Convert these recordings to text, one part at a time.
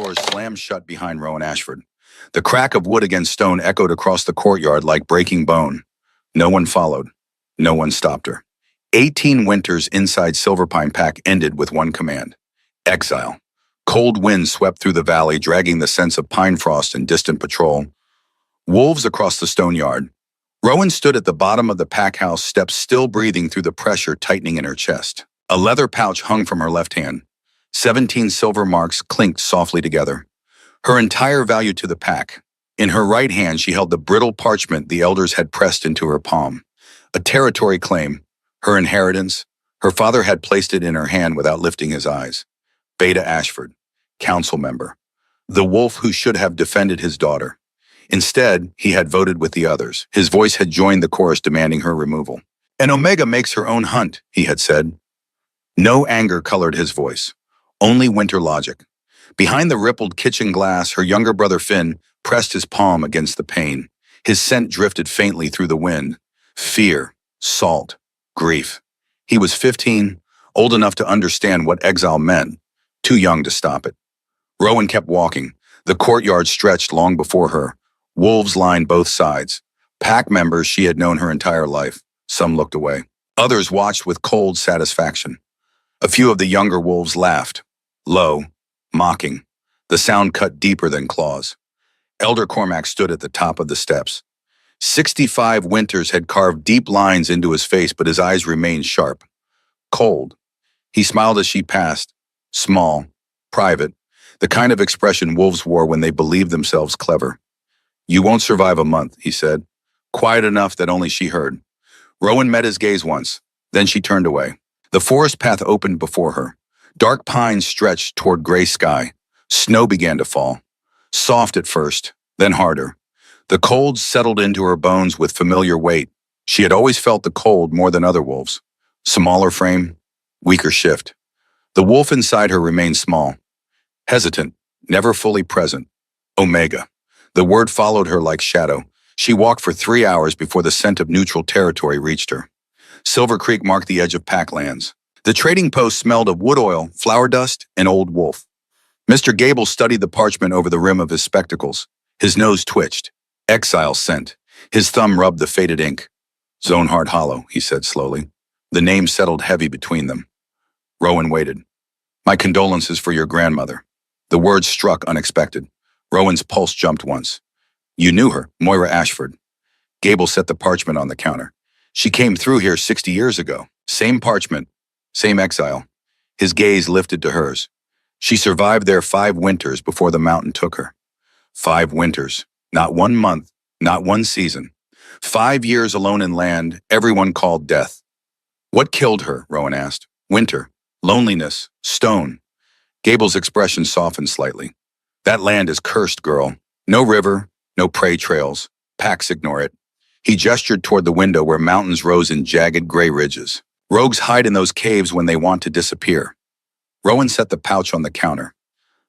door slammed shut behind Rowan Ashford. The crack of wood against stone echoed across the courtyard like breaking bone. No one followed. No one stopped her. 18 winters inside Silverpine Pack ended with one command: exile. Cold winds swept through the valley, dragging the sense of pine frost and distant patrol. Wolves across the stone yard. Rowan stood at the bottom of the pack house steps, still breathing through the pressure tightening in her chest. A leather pouch hung from her left hand. 17 silver marks clinked softly together. Her entire value to the pack. In her right hand, she held the brittle parchment the elders had pressed into her palm. A territory claim, her inheritance. Her father had placed it in her hand without lifting his eyes. Beta Ashford, council member. The wolf who should have defended his daughter. Instead, he had voted with the others. His voice had joined the chorus demanding her removal. "An Omega makes her own hunt," he had said. No anger colored his voice, only winter logic. Behind the rippled kitchen glass, her younger brother Finn pressed his palm against the pane. His scent drifted faintly through the wind. Fear, salt, grief. He was 15, old enough to understand what exile meant, too young to stop it. Rowan kept walking. The courtyard stretched long before her. Wolves lined both sides. Pack members she had known her entire life. Some looked away. Others watched with cold satisfaction. A few of the younger wolves laughed, low, mocking. The sound cut deeper than claws. Elder Cormac stood at the top of the steps. 65 winters had carved deep lines into his face, but his eyes remained sharp. Cold. He smiled as she passed. Small, private, the kind of expression wolves wore when they believed themselves clever. "You won't survive a month," he said, quiet enough that only she heard. Rowan met his gaze once, then she turned away. The forest path opened before her. Dark pines stretched toward gray sky. Snow began to fall. Soft at first, then harder. The cold settled into her bones with familiar weight. She had always felt the cold more than other wolves. Smaller frame, weaker shift. The wolf inside her remained small, hesitant, never fully present. Omega. The word followed her like shadow. She walked for 3 hours before the scent of neutral territory reached her. Silver Creek marked the edge of packlands. The trading post smelled of wood oil, flower dust, and old wolf. Mr. Gable studied the parchment over the rim of his spectacles. His nose twitched. Exile scent. His thumb rubbed the faded ink. "Zoneheart Hollow," he said slowly. The name settled heavy between them. Rowan waited. "My condolences for your grandmother." The words struck unexpected. Rowan's pulse jumped once. "You knew her, Moira Ashford." Gable set the parchment on the counter. "She came through here 60 years ago. Same parchment, same exile." His gaze lifted to hers. "She survived there 5 winters before the mountain took her." 5 winters. Not 1 month, not 1 season. 5 years alone in land everyone called death. "What killed her?" Rowan asked. "Winter, loneliness, stone." Gable's expression softened slightly. "That land is cursed, girl. No river, no prey trails. Packs ignore it." He gestured toward the window where mountains rose in jagged gray ridges. "Rogues hide in those caves when they want to disappear." Rowan set the pouch on the counter.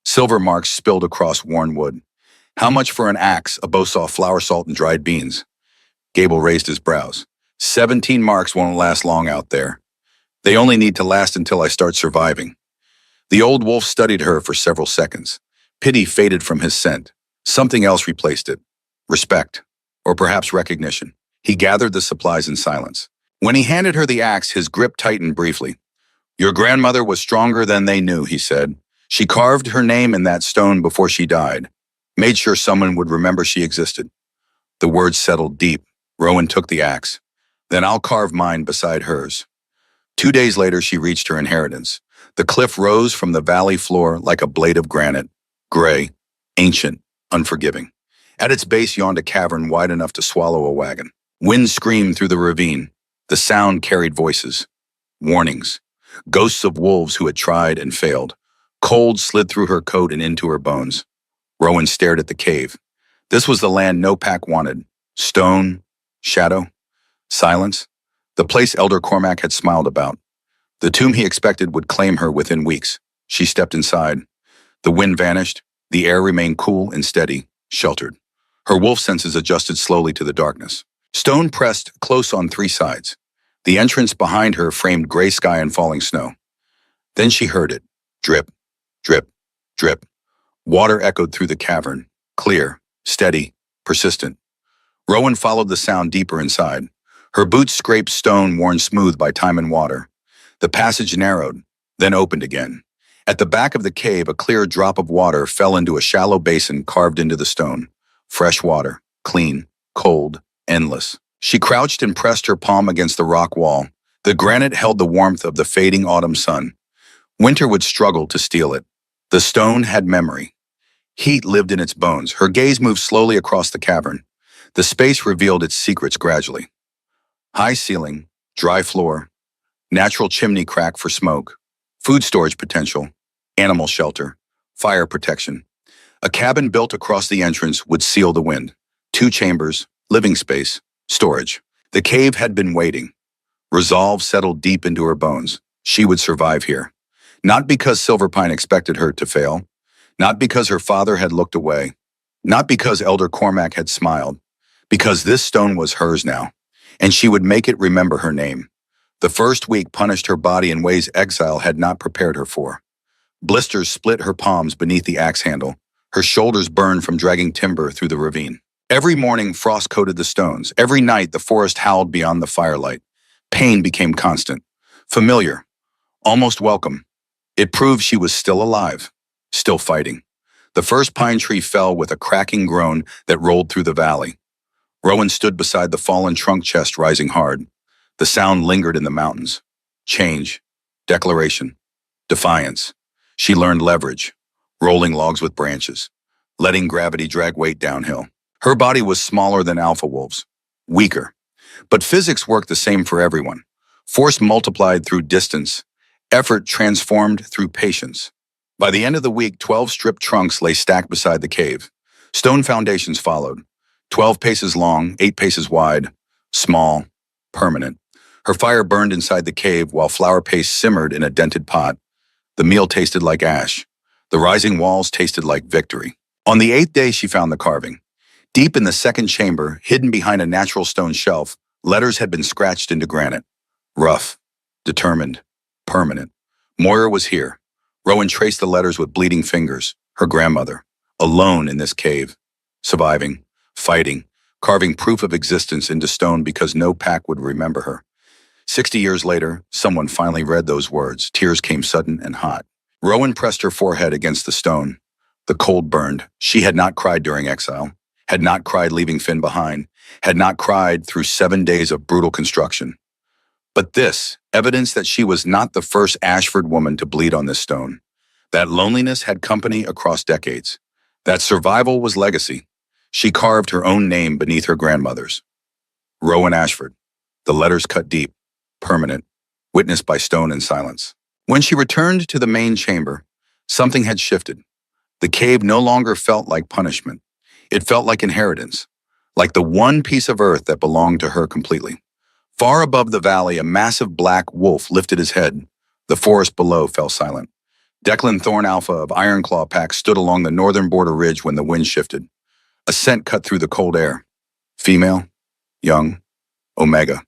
Silver marks spilled across worn wood. "How much for an axe, a bowsaw, flour salt, and dried beans?" Gable raised his brows. 17 marks won't last long out there. They only need to last until I start surviving." The old wolf studied her for several seconds. Pity faded from his scent. Something else replaced it. Respect. Or perhaps recognition. He gathered the supplies in silence. When he handed her the axe, his grip tightened briefly. "Your grandmother was stronger than they knew," he said. "She carved her name in that stone before she died. Made sure someone would remember she existed." The words settled deep. Rowan took the axe. "Then I'll carve mine beside hers." 2 days later, she reached her inheritance. The cliff rose from the valley floor like a blade of granite. Gray, ancient, unforgiving. At its base yawned a cavern wide enough to swallow a wagon. Wind screamed through the ravine. The sound carried voices. Warnings. Ghosts of wolves who had tried and failed. Cold slid through her coat and into her bones. Rowan stared at the cave. This was the land no pack wanted. Stone, shadow, silence. The place Elder Cormac had smiled about. The tomb he expected would claim her within weeks. She stepped inside. The wind vanished. The air remained cool and steady, sheltered. Her wolf senses adjusted slowly to the darkness. Stone pressed close on 3 sides. The entrance behind her framed gray sky and falling snow. Then she heard it. Drip, drip, drip. Water echoed through the cavern, clear, steady, persistent. Rowan followed the sound deeper inside. Her boots scraped stone worn smooth by time and water. The passage narrowed, then opened again. At the back of the cave, a clear drop of water fell into a shallow basin carved into the stone. Fresh water, clean, cold, endless. She crouched and pressed her palm against the rock wall. The granite held the warmth of the fading autumn sun. Winter would struggle to steal it. The stone had memory. Heat lived in its bones. Her gaze moved slowly across the cavern. The space revealed its secrets gradually. High ceiling, dry floor, natural chimney crack for smoke, food storage potential, animal shelter, fire protection. A cabin built across the entrance would seal the wind. 2 chambers, living space, storage. The cave had been waiting. Resolve settled deep into her bones. She would survive here. Not because Silverpine expected her to fail, not because her father had looked away, not because Elder Cormac had smiled, because this stone was hers now, and she would make it remember her name. The first week punished her body in ways exile had not prepared her for. Blisters split her palms beneath the axe handle. Her shoulders burned from dragging timber through the ravine. Every morning, frost coated the stones. Every night, the forest howled beyond the firelight. Pain became constant, familiar, almost welcome. It proved she was still alive, still fighting. The first pine tree fell with a cracking groan that rolled through the valley. Rowan stood beside the fallen trunk chest rising hard. The sound lingered in the mountains. Change, declaration, defiance. She learned leverage, rolling logs with branches, letting gravity drag weight downhill. Her body was smaller than Alpha Wolf's, weaker. But physics worked the same for everyone. Force multiplied through distance, effort transformed through patience. By the end of the week, 12 stripped trunks lay stacked beside the cave. Stone foundations followed, 12 paces long, 8 paces wide, small, permanent. Her fire burned inside the cave while flour paste simmered in a dented pot. The meal tasted like ash. The rising walls tasted like victory. On the 8th day, she found the carving. Deep in the second chamber, hidden behind a natural stone shelf, letters had been scratched into granite. Rough, determined, permanent. Moira was here. Rowan traced the letters with bleeding fingers. Her grandmother, alone in this cave, surviving, fighting, carving proof of existence into stone because no pack would remember her. 60 years later, someone finally read those words. Tears came sudden and hot. Rowan pressed her forehead against the stone. The cold burned. She had not cried during exile, had not cried leaving Finn behind, had not cried through 7 days of brutal construction. But this, evidence that she was not the first Ashford woman to bleed on this stone. That loneliness had company across decades. That survival was legacy. She carved her own name beneath her grandmother's. Rowan Ashford. The letters cut deep, permanent, witnessed by stone and silence. When she returned to the main chamber, something had shifted. The cave no longer felt like punishment. It felt like inheritance, like the one piece of earth that belonged to her completely. Far above the valley, a massive black wolf lifted his head. The forest below fell silent. Declan Thorn Alpha of Ironclaw Pack stood along the northern border ridge when the wind shifted. A scent cut through the cold air. Female, young, Omega.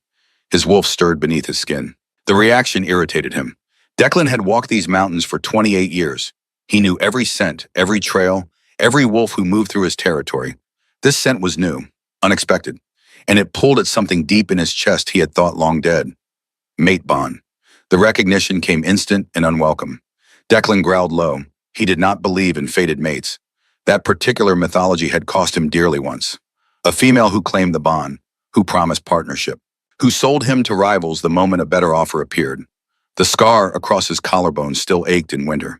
His wolf stirred beneath his skin. The reaction irritated him. Declan had walked these mountains for 28 years. He knew every scent, every trail, every wolf who moved through his territory. This scent was new, unexpected, and it pulled at something deep in his chest he had thought long dead. Mate bond. The recognition came instant and unwelcome. Declan growled low. He did not believe in fated mates. That particular mythology had cost him dearly once. A female who claimed the bond, who promised partnership, who sold him to rivals the moment a better offer appeared. The scar across his collarbone still ached in winter.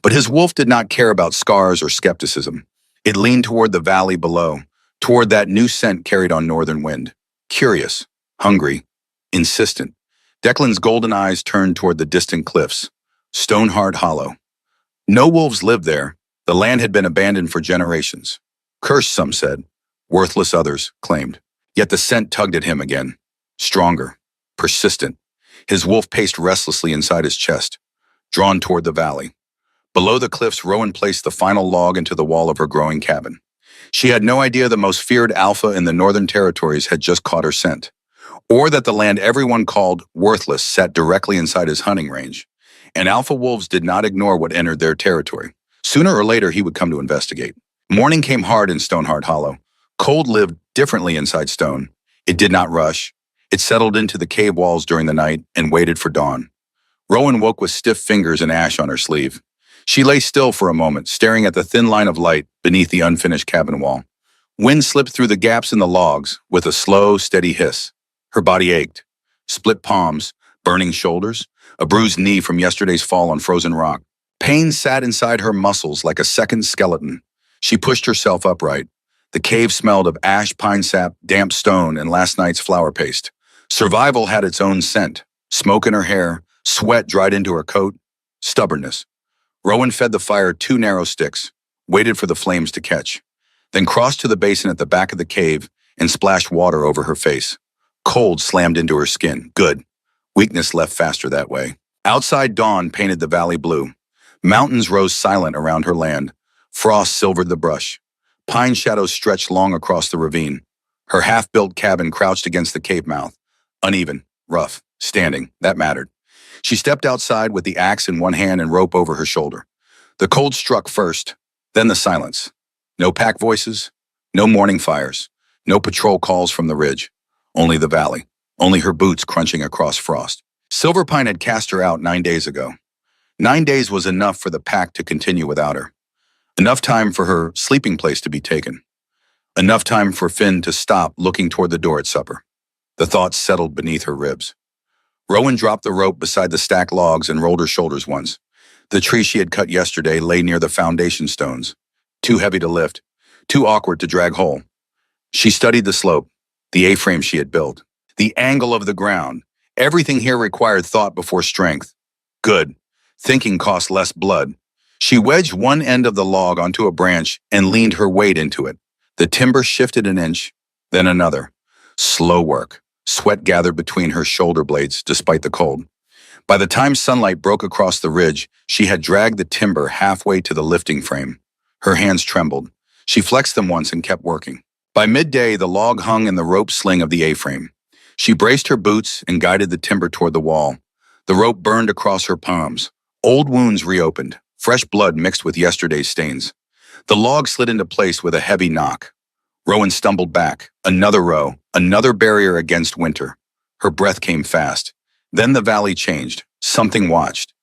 But his wolf did not care about scars or skepticism. It leaned toward the valley below, toward that new scent carried on northern wind. Curious, hungry, insistent. Declan's golden eyes turned toward the distant cliffs, stone-hard hollow. No wolves lived there. The land had been abandoned for generations. Cursed, some said. Worthless, others claimed. Yet the scent tugged at him again. Stronger, persistent. His wolf paced restlessly inside his chest, drawn toward the valley. Below the cliffs, Rowan placed the final log into the wall of her growing cabin. She had no idea the most feared alpha in the northern territories had just caught her scent, or that the land everyone called worthless sat directly inside his hunting range. And alpha wolves did not ignore what entered their territory. Sooner or later, he would come to investigate. Morning came hard in Stoneheart Hollow. Cold lived differently inside stone. It did not rush. It settled into the cave walls during the night and waited for dawn. Rowan woke with stiff fingers and ash on her sleeve. She lay still for a moment, staring at the thin line of light beneath the unfinished cabin wall. Wind slipped through the gaps in the logs with a slow, steady hiss. Her body ached. Split palms, burning shoulders, a bruised knee from yesterday's fall on frozen rock. Pain sat inside her muscles like a second skeleton. She pushed herself upright. The cave smelled of ash, pine sap, damp stone, and last night's flour paste. Survival had its own scent. Smoke in her hair, sweat dried into her coat, stubbornness. Rowan fed the fire 2 narrow sticks, waited for the flames to catch, then crossed to the basin at the back of the cave and splashed water over her face. Cold slammed into her skin. Good. Weakness left faster that way. Outside, dawn painted the valley blue. Mountains rose silent around her land. Frost silvered the brush. Pine shadows stretched long across the ravine. Her half-built cabin crouched against the cave mouth. Uneven, rough, standing. That mattered. She stepped outside with the axe in one hand and rope over her shoulder. The cold struck first, then the silence. No pack voices, no morning fires, no patrol calls from the ridge. Only the valley, only her boots crunching across frost. Silverpine had cast her out 9 days ago. 9 days was enough for the pack to continue without her. Enough time for her sleeping place to be taken. Enough time for Finn to stop looking toward the door at supper. The thoughts settled beneath her ribs. Rowan dropped the rope beside the stacked logs and rolled her shoulders once. The tree she had cut yesterday lay near the foundation stones. Too heavy to lift, too awkward to drag whole. She studied the slope, the A-frame she had built, the angle of the ground. Everything here required thought before strength. Good. Thinking cost less blood. She wedged one end of the log onto a branch and leaned her weight into it. The timber shifted an inch, then another. Slow work. Sweat gathered between her shoulder blades despite the cold. By the time sunlight broke across the ridge, she had dragged the timber halfway to the lifting frame. Her hands trembled. She flexed them once and kept working. By midday, the log hung in the rope sling of the A-frame. She braced her boots and guided the timber toward the wall. The rope burned across her palms. Old wounds reopened, fresh blood mixed with yesterday's stains. The log slid into place with a heavy knock. Rowan stumbled back. Another row, another barrier against winter. Her breath came fast. Then the valley changed. Something watched.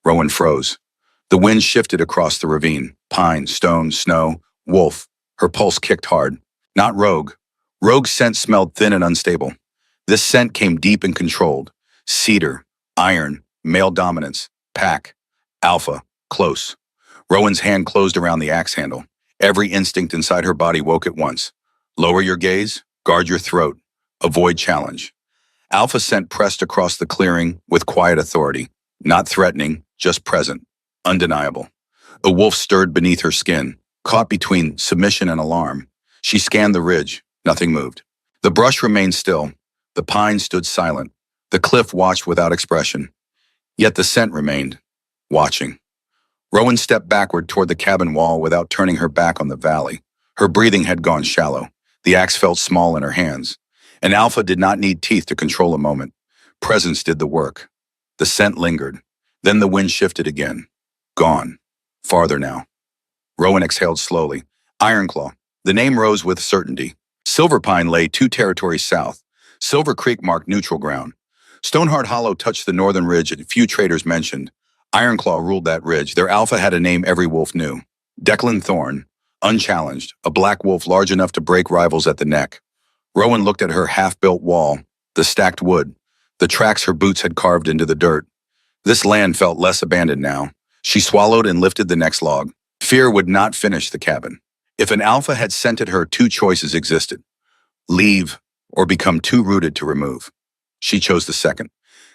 Rowan froze. The wind shifted across the ravine. Pine, stone, snow, wolf. Her pulse kicked hard. Not Rogue. Rogue's scent smelled thin and unstable. This scent came deep and controlled. Cedar, iron, male dominance, pack, alpha, close. Rowan's hand closed around the axe handle. Every instinct inside her body woke at once. Lower your gaze, guard your throat, avoid challenge. Alpha scent pressed across the clearing with quiet authority. Not threatening, just present. Undeniable. A wolf stirred beneath her skin, caught between submission and alarm. She scanned the ridge. Nothing moved. The brush remained still. The pine stood silent. The cliff watched without expression. Yet the scent remained, watching. Rowan stepped backward toward the cabin wall without turning her back on the valley. Her breathing had gone shallow. The axe felt small in her hands. And Alpha did not need teeth to control a moment. Presence did the work. The scent lingered. Then the wind shifted again. Gone. Farther now. Rowan exhaled slowly. Ironclaw. The name rose with certainty. Silverpine lay 2 territories south. Silver Creek marked neutral ground. Stoneheart Hollow touched the northern ridge that few traders mentioned. Ironclaw ruled that ridge. Their alpha had a name every wolf knew. Declan Thorne, unchallenged, a black wolf large enough to break rivals at the neck. Rowan looked at her half-built wall, the stacked wood, the tracks her boots had carved into the dirt. This land felt less abandoned now. She swallowed and lifted the next log. Fear would not finish the cabin. If an alpha had scented her, 2 choices existed. Leave or become too rooted to remove. She chose the second.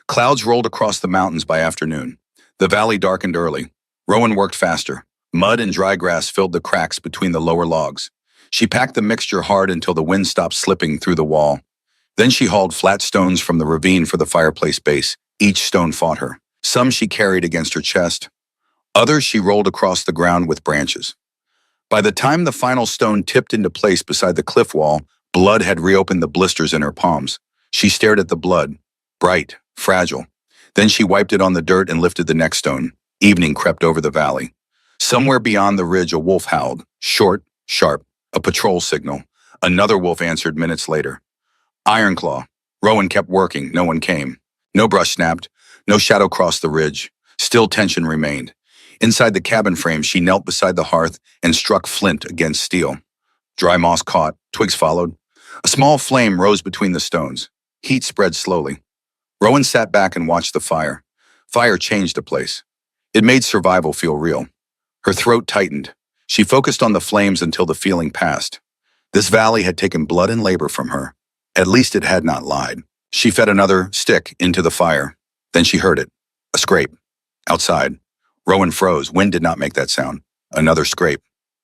Clouds rolled across the mountains by afternoon. The valley darkened early. Rowan worked faster. Mud and dry grass filled the cracks between the lower logs. She packed the mixture hard until the wind stopped slipping through the wall. Then she hauled flat stones from the ravine for the fireplace base. Each stone fought her. Some she carried against her chest. Others she rolled across the ground with branches. By the time the final stone tipped into place beside the cliff wall, blood had reopened the blisters in her palms. She stared at the blood, bright, fragile. Then she wiped it on the dirt and lifted the next stone. Evening crept over the valley. Somewhere beyond the ridge, a wolf howled, short, sharp, a patrol signal. Another wolf answered minutes later. Ironclaw. Rowan kept working. No one came. No brush snapped. No shadow crossed the ridge. Still tension remained. Inside the cabin frame, she knelt beside the hearth and struck flint against steel. Dry moss caught. Twigs followed. A small flame rose between the stones. Heat spread slowly. Rowan sat back and watched the fire. Fire changed a place. It made survival feel real. Her throat tightened. She focused on the flames until the feeling passed. This valley had taken blood and labor from her. At least it had not lied. She fed another stick into the fire. Then she heard it. A scrape. Outside. Rowan froze. Wind did not make that sound. Another scrape.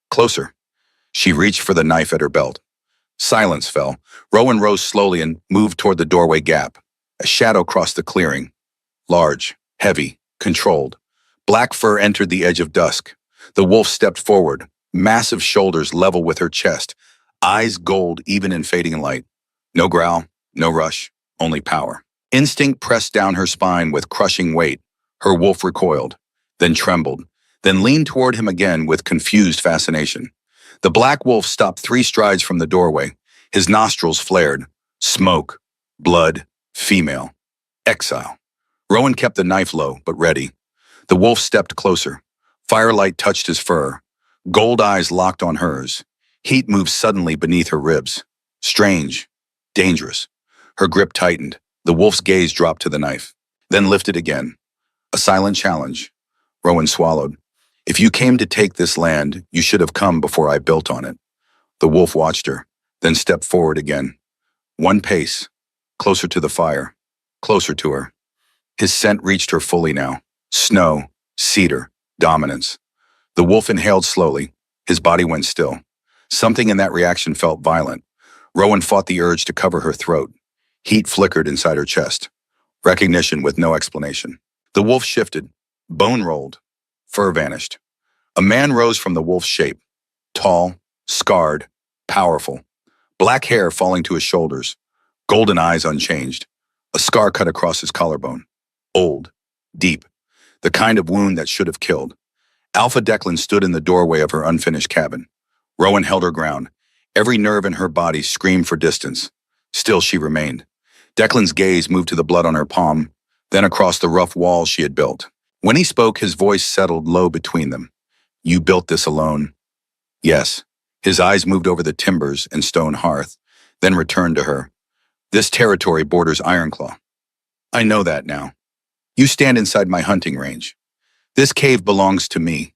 Closer. She reached for the knife at her belt. Silence fell. Rowan rose slowly and moved toward the doorway gap. A shadow crossed the clearing. Large, heavy, controlled. Black fur entered the edge of dusk. The wolf stepped forward, massive shoulders level with her chest, eyes gold even in fading light. No growl, no rush, only power. Instinct pressed down her spine with crushing weight. Her wolf recoiled, then trembled, then leaned toward him again with confused fascination. The black wolf stopped 3 strides from the doorway. His nostrils flared. Smoke, blood, female. Exile. Rowan kept the knife low, but ready. The wolf stepped closer. Firelight touched his fur. Gold eyes locked on hers. Heat moved suddenly beneath her ribs. Strange. Dangerous. Her grip tightened. The wolf's gaze dropped to the knife. Then lifted again. A silent challenge. Rowan swallowed. If you came to take this land, you should have come before I built on it. The wolf watched her, then stepped forward again. 1 pace. Closer to the fire. Closer to her. His scent reached her fully now. Snow, cedar, dominance. The wolf inhaled slowly. His body went still. Something in that reaction felt violent. Rowan fought the urge to cover her throat. Heat flickered inside her chest. Recognition with no explanation. The wolf shifted. Bone rolled. Fur vanished. A man rose from the wolf's shape. Tall, scarred, powerful. Black hair falling to his shoulders. Golden eyes unchanged. A scar cut across his collarbone. Old. Deep. The kind of wound that should have killed. Alpha Declan stood in the doorway of her unfinished cabin. Rowan held her ground. Every nerve in her body screamed for distance. Still she remained. Declan's gaze moved to the blood on her palm, then across the rough walls she had built. When he spoke, his voice settled low between them. You built this alone? Yes. His eyes moved over the timbers and stone hearth, then returned to her. This territory borders Ironclaw. I know that now. You stand inside my hunting range. This cave belongs to me.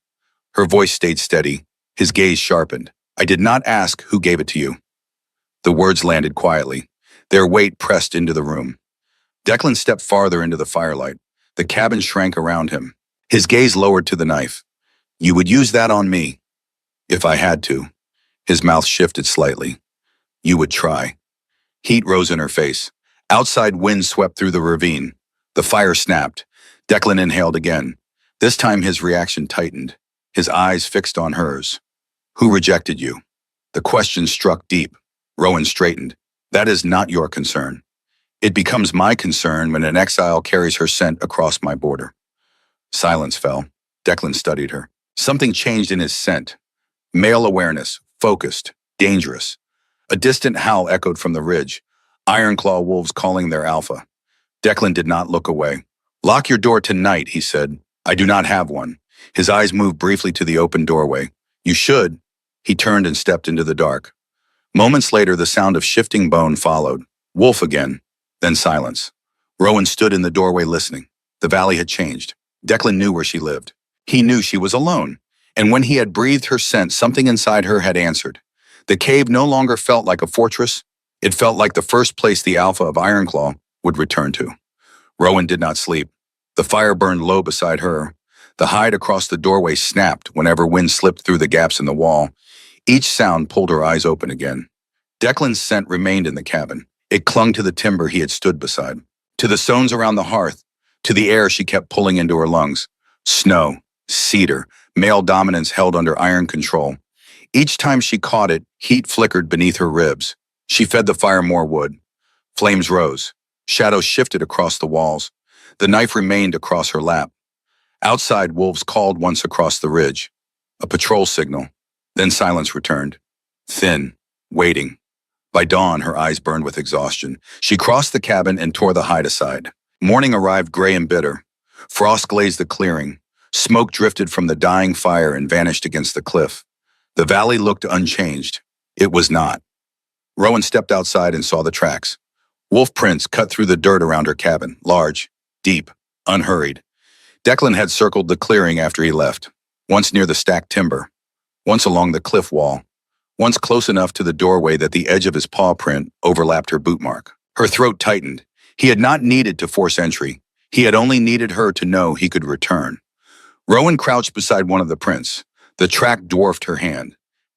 Her voice stayed steady, his gaze sharpened. I did not ask who gave it to you. The words landed quietly. Their weight pressed into the room. Declan stepped farther into the firelight. The cabin shrank around him. His gaze lowered to the knife. You would use that on me. If I had to. His mouth shifted slightly. You would try. Heat rose in her face. Outside wind swept through the ravine. The fire snapped. Declan inhaled again. This time his reaction tightened. His eyes fixed on hers. Who rejected you? The question struck deep. Rowan straightened. That is not your concern. It becomes my concern when an exile carries her scent across my border. Silence fell. Declan studied her. Something changed in his scent. Male awareness, focused, dangerous. A distant howl echoed from the ridge. Ironclaw wolves calling their alpha. Declan did not look away. Lock your door tonight, he said. I do not have one. His eyes moved briefly to the open doorway. You should. He turned and stepped into the dark. Moments later, the sound of shifting bone followed. Wolf again. Then silence. Rowan stood in the doorway listening. The valley had changed. Declan knew where she lived. He knew she was alone. And when he had breathed her scent, something inside her had answered. The cave no longer felt like a fortress. It felt like the first place the alpha of Ironclaw would return to. Rowan did not sleep. The fire burned low beside her. The hide across the doorway snapped whenever wind slipped through the gaps in the wall. Each sound pulled her eyes open again. Declan's scent remained in the cabin. It clung to the timber he had stood beside, to the stones around the hearth, to the air she kept pulling into her lungs. Snow, cedar, male dominance held under iron control. Each time she caught it, heat flickered beneath her ribs. She fed the fire more wood. Flames rose. Shadows shifted across the walls. The knife remained across her lap. Outside, wolves called once across the ridge. A patrol signal. Then silence returned. Thin, waiting. By dawn, her eyes burned with exhaustion. She crossed the cabin and tore the hide aside. Morning arrived gray and bitter. Frost glazed the clearing. Smoke drifted from the dying fire and vanished against the cliff. The valley looked unchanged. It was not. Rowan stepped outside and saw the tracks. Wolf prints cut through the dirt around her cabin, large, deep, unhurried. Declan had circled the clearing after he left, once near the stacked timber, once along the cliff wall, once close enough to the doorway that the edge of his paw print overlapped her boot mark. Her throat tightened. He had not needed to force entry. He had only needed her to know he could return. Rowan crouched beside one of the prints. The track dwarfed her hand.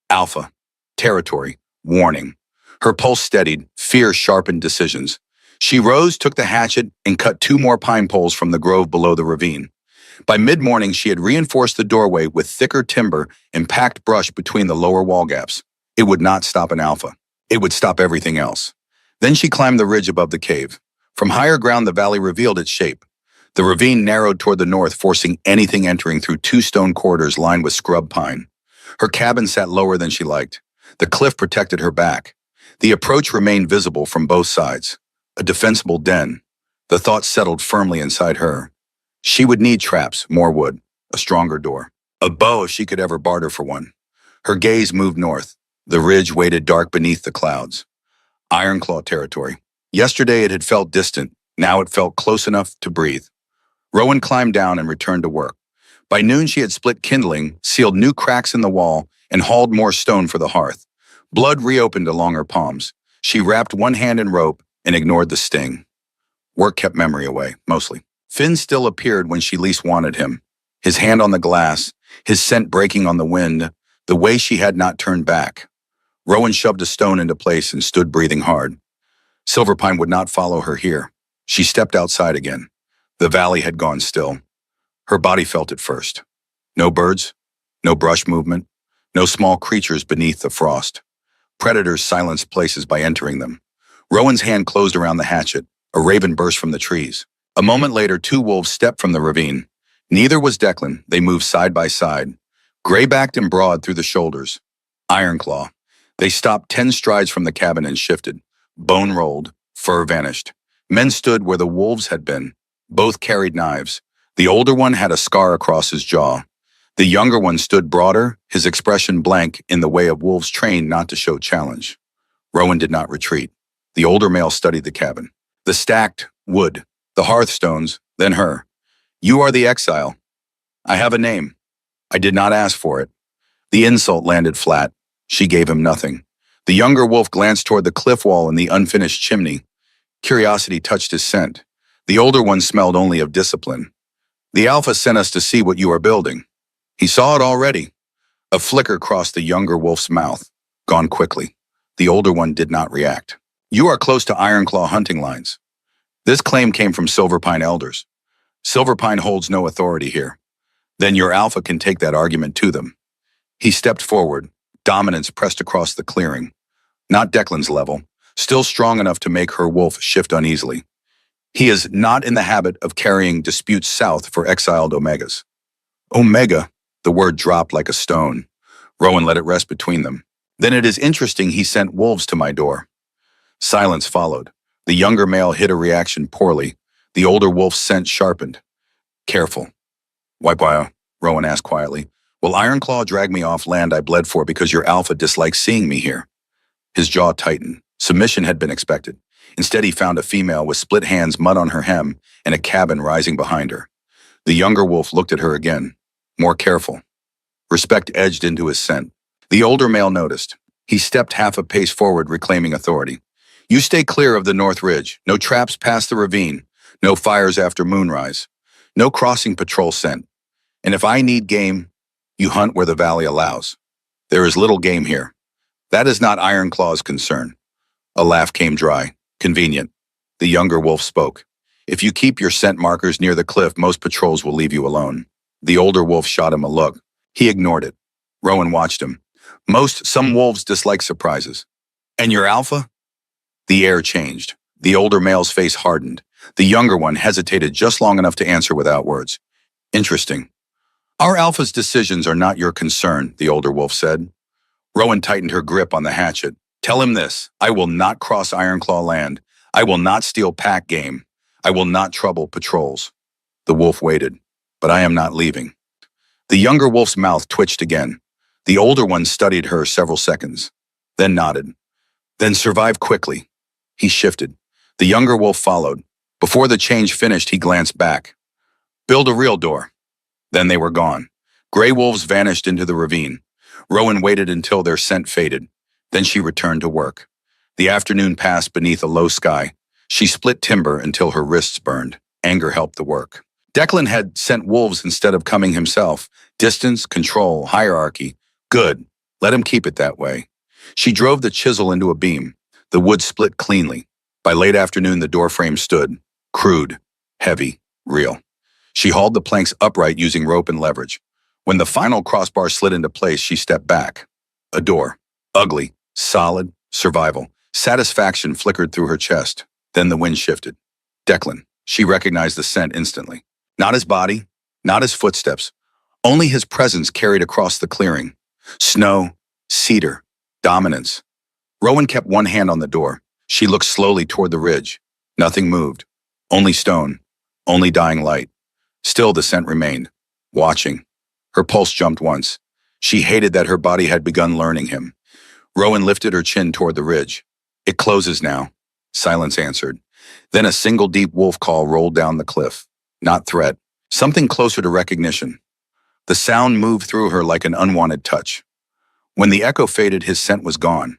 Alpha. Territory. Warning. Her pulse steadied. Fear sharpened decisions. She rose, took the hatchet, and cut 2 more pine poles from the grove below the ravine. By mid-morning, she had reinforced the doorway with thicker timber and packed brush between the lower wall gaps. It would not stop an alpha. It would stop everything else. Then she climbed the ridge above the cave. From higher ground, the valley revealed its shape. The ravine narrowed toward the north, forcing anything entering through 2 stone corridors lined with scrub pine. Her cabin sat lower than she liked. The cliff protected her back. The approach remained visible from both sides. A defensible den. The thought settled firmly inside her. She would need traps, more wood, a stronger door. A bow if she could ever barter for one. Her gaze moved north. The ridge waited dark beneath the clouds. Ironclaw territory. Yesterday it had felt distant. Now it felt close enough to breathe. Rowan climbed down and returned to work. By noon she had split kindling, sealed new cracks in the wall, and hauled more stone for the hearth. Blood reopened along her palms. She wrapped one hand in rope and ignored the sting. Work kept memory away, mostly. Finn still appeared when she least wanted him. His hand on the glass, his scent breaking on the wind, the way she had not turned back. Rowan shoved a stone into place and stood breathing hard. Silverpine would not follow her here. She stepped outside again. The valley had gone still. Her body felt it first. No birds, no brush movement, no small creatures beneath the frost. Predators silenced places by entering them. Rowan's hand closed around the hatchet. A raven burst from the trees. A moment later, 2 wolves stepped from the ravine. Neither was Declan. They moved side by side, gray-backed and broad through the shoulders. Ironclaw. They stopped 10 strides from the cabin and shifted. Bone rolled, fur vanished. Men stood where the wolves had been. Both carried knives. The older one had a scar across his jaw. The younger one stood broader, his expression blank in the way of wolves trained not to show challenge. Rowan did not retreat. The older male studied the cabin. The stacked wood, the hearthstones, then her. You are the exile. I have a name. I did not ask for it. The insult landed flat. She gave him nothing. The younger wolf glanced toward the cliff wall and the unfinished chimney. Curiosity touched his scent. The older one smelled only of discipline. The alpha sent us to see what you are building. He saw it already. A flicker crossed the younger wolf's mouth, gone quickly. The older one did not react. You are close to Ironclaw hunting lines. This claim came from Silverpine elders. Silverpine holds no authority here. Then your alpha can take that argument to them. He stepped forward. Dominance pressed across the clearing. Not Declan's level, still strong enough to make her wolf shift uneasily. He is not in the habit of carrying disputes south for exiled Omegas. Omega, the word dropped like a stone. Rowan let it rest between them. Then it is interesting he sent wolves to my door. Silence followed. The younger male hid a reaction poorly. The older wolf's scent sharpened. Careful. Why, Rowan asked quietly. Will Ironclaw drag me off land I bled for because your alpha dislikes seeing me here? His jaw tightened. Submission had been expected. Instead, he found a female with split hands, mud on her hem, and a cabin rising behind her. The younger wolf looked at her again, more careful. Respect edged into his scent. The older male noticed. He stepped half a pace forward, reclaiming authority. You stay clear of the north ridge. No traps past the ravine. No fires after moonrise. No crossing patrol scent. And if I need game, you hunt where the valley allows. There is little game here. That is not Ironclaw's concern. A laugh came dry. Convenient. The younger wolf spoke. If you keep your scent markers near the cliff, most patrols will leave you alone. The older wolf shot him a look. He ignored it. Rowan watched him. Some wolves dislike surprises. And your alpha? The air changed. The older male's face hardened. The younger one hesitated just long enough to answer without words. Interesting. Our alpha's decisions are not your concern, the older wolf said. Rowan tightened her grip on the hatchet. Tell him this. I will not cross Ironclaw land. I will not steal pack game. I will not trouble patrols. The wolf waited. But I am not leaving. The younger wolf's mouth twitched again. The older one studied her several seconds, then nodded. Then survive quickly. He shifted. The younger wolf followed. Before the change finished, he glanced back. Build a real door. Then they were gone. Gray wolves vanished into the ravine. Rowan waited until their scent faded. Then she returned to work. The afternoon passed beneath a low sky. She split timber until her wrists burned. Anger helped the work. Declan had sent wolves instead of coming himself. Distance, control, hierarchy. Good. Let him keep it that way. She drove the chisel into a beam. The wood split cleanly. By late afternoon, the doorframe stood. Crude, heavy, real. She hauled the planks upright using rope and leverage. When the final crossbar slid into place, she stepped back. A door. Ugly, solid, survival. Satisfaction flickered through her chest. Then the wind shifted. Declan. She recognized the scent instantly. Not his body, not his footsteps. Only his presence carried across the clearing. Snow, cedar, dominance. Rowan kept one hand on the door. She looked slowly toward the ridge. Nothing moved. Only stone. Only dying light. Still the scent remained. Watching. Her pulse jumped once. She hated that her body had begun learning him. Rowan lifted her chin toward the ridge. It closes now. Silence answered. Then a single deep wolf call rolled down the cliff. Not threat. Something closer to recognition. The sound moved through her like an unwanted touch. When the echo faded, his scent was gone.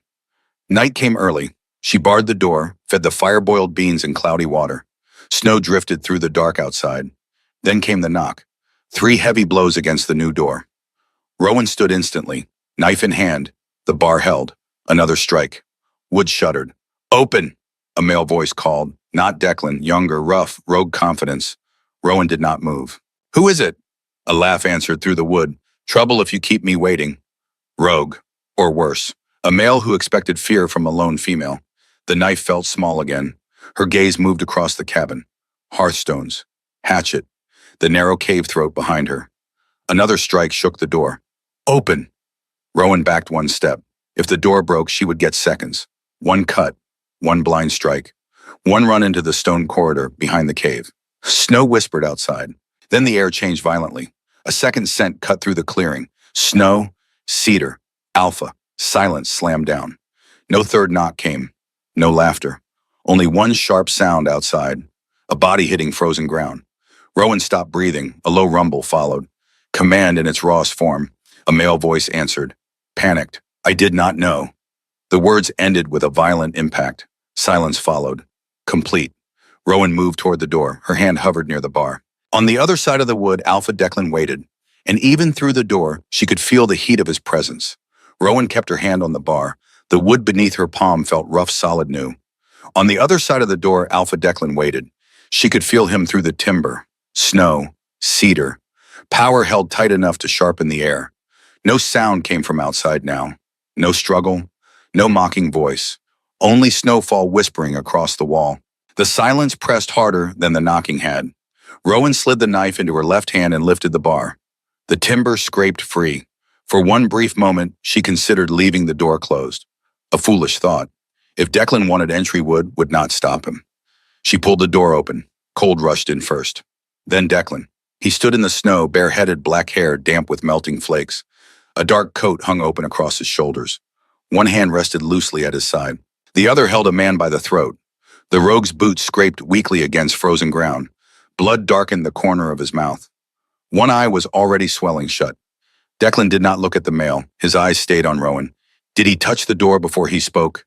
Night came early. She barred the door, fed the fire-boiled beans in cloudy water. Snow drifted through the dark outside. Then came the knock. 3 heavy blows against the new door. Rowan stood instantly, knife in hand. The bar held. Another strike. Wood shuddered. Open! A male voice called. Not Declan, younger, rough, rogue confidence. Rowan did not move. Who is it? A laugh answered through the wood. Trouble if you keep me waiting. Rogue. Or worse. A male who expected fear from a lone female. The knife felt small again. Her gaze moved across the cabin. Hearthstones. Hatchet. The narrow cave throat behind her. Another strike shook the door. Open! Rowan backed one step. If the door broke, she would get seconds. One cut. One blind strike. One run into the stone corridor behind the cave. Snow whispered outside. Then the air changed violently. A second scent cut through the clearing. Snow, cedar, alpha. Silence slammed down. No third knock came. No laughter. Only one sharp sound outside. A body hitting frozen ground. Rowan stopped breathing. A low rumble followed. Command in its rawest form. A male voice answered. Panicked. I did not know. The words ended with a violent impact. Silence followed. Complete. Rowan moved toward the door. Her hand hovered near the bar. On the other side of the wood, Alpha Declan waited. And even through the door, she could feel the heat of his presence. Rowan kept her hand on the bar. The wood beneath her palm felt rough, solid new. On the other side of the door, Alpha Declan waited. She could feel him through the timber. Snow. Cedar. Power held tight enough to sharpen the air. No sound came from outside now. No struggle. No mocking voice. Only snowfall whispering across the wall. The silence pressed harder than the knocking had. Rowan slid the knife into her left hand and lifted the bar. The timber scraped free. For one brief moment, she considered leaving the door closed. A foolish thought. If Declan wanted entry, would not stop him. She pulled the door open. Cold rushed in first. Then Declan. He stood in the snow, bareheaded, black hair damp with melting flakes. A dark coat hung open across his shoulders. One hand rested loosely at his side. The other held a man by the throat. The rogue's boots scraped weakly against frozen ground. Blood darkened the corner of his mouth. One eye was already swelling shut. Declan did not look at the male. His eyes stayed on Rowan. Did he touch the door before he spoke?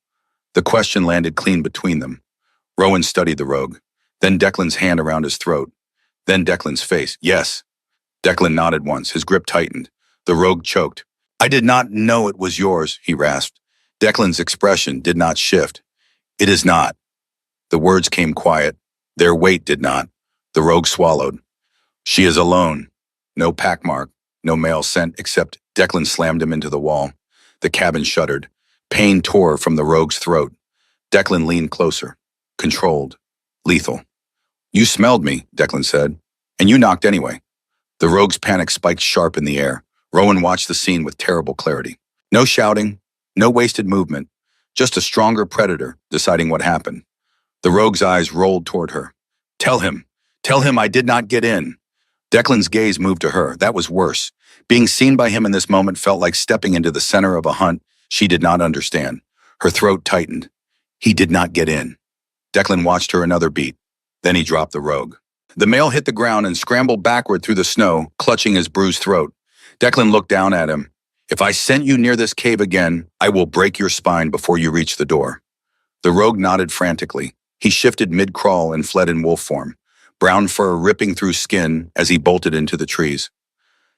The question landed clean between them. Rowan studied the rogue. Then Declan's hand around his throat. Then Declan's face. Yes. Declan nodded once. His grip tightened. The rogue choked. I did not know it was yours, he rasped. Declan's expression did not shift. It is not. The words came quiet. Their weight did not. The rogue swallowed. She is alone. No pack mark. No male scent except Declan slammed him into the wall. The cabin shuddered. Pain tore from the rogue's throat. Declan leaned closer. Controlled. Lethal. You smelled me, Declan said. And you knocked anyway. The rogue's panic spiked sharp in the air. Rowan watched the scene with terrible clarity. No shouting, no wasted movement, just a stronger predator deciding what happened. The rogue's eyes rolled toward her. Tell him I did not get in. Declan's gaze moved to her. That was worse. Being seen by him in this moment felt like stepping into the center of a hunt she did not understand. Her throat tightened. He did not get in. Declan watched her another beat. Then he dropped the rogue. The male hit the ground and scrambled backward through the snow, clutching his bruised throat. Declan looked down at him. If I sent you near this cave again, I will break your spine before you reach the door. The rogue nodded frantically. He shifted mid-crawl and fled in wolf form, brown fur ripping through skin as he bolted into the trees.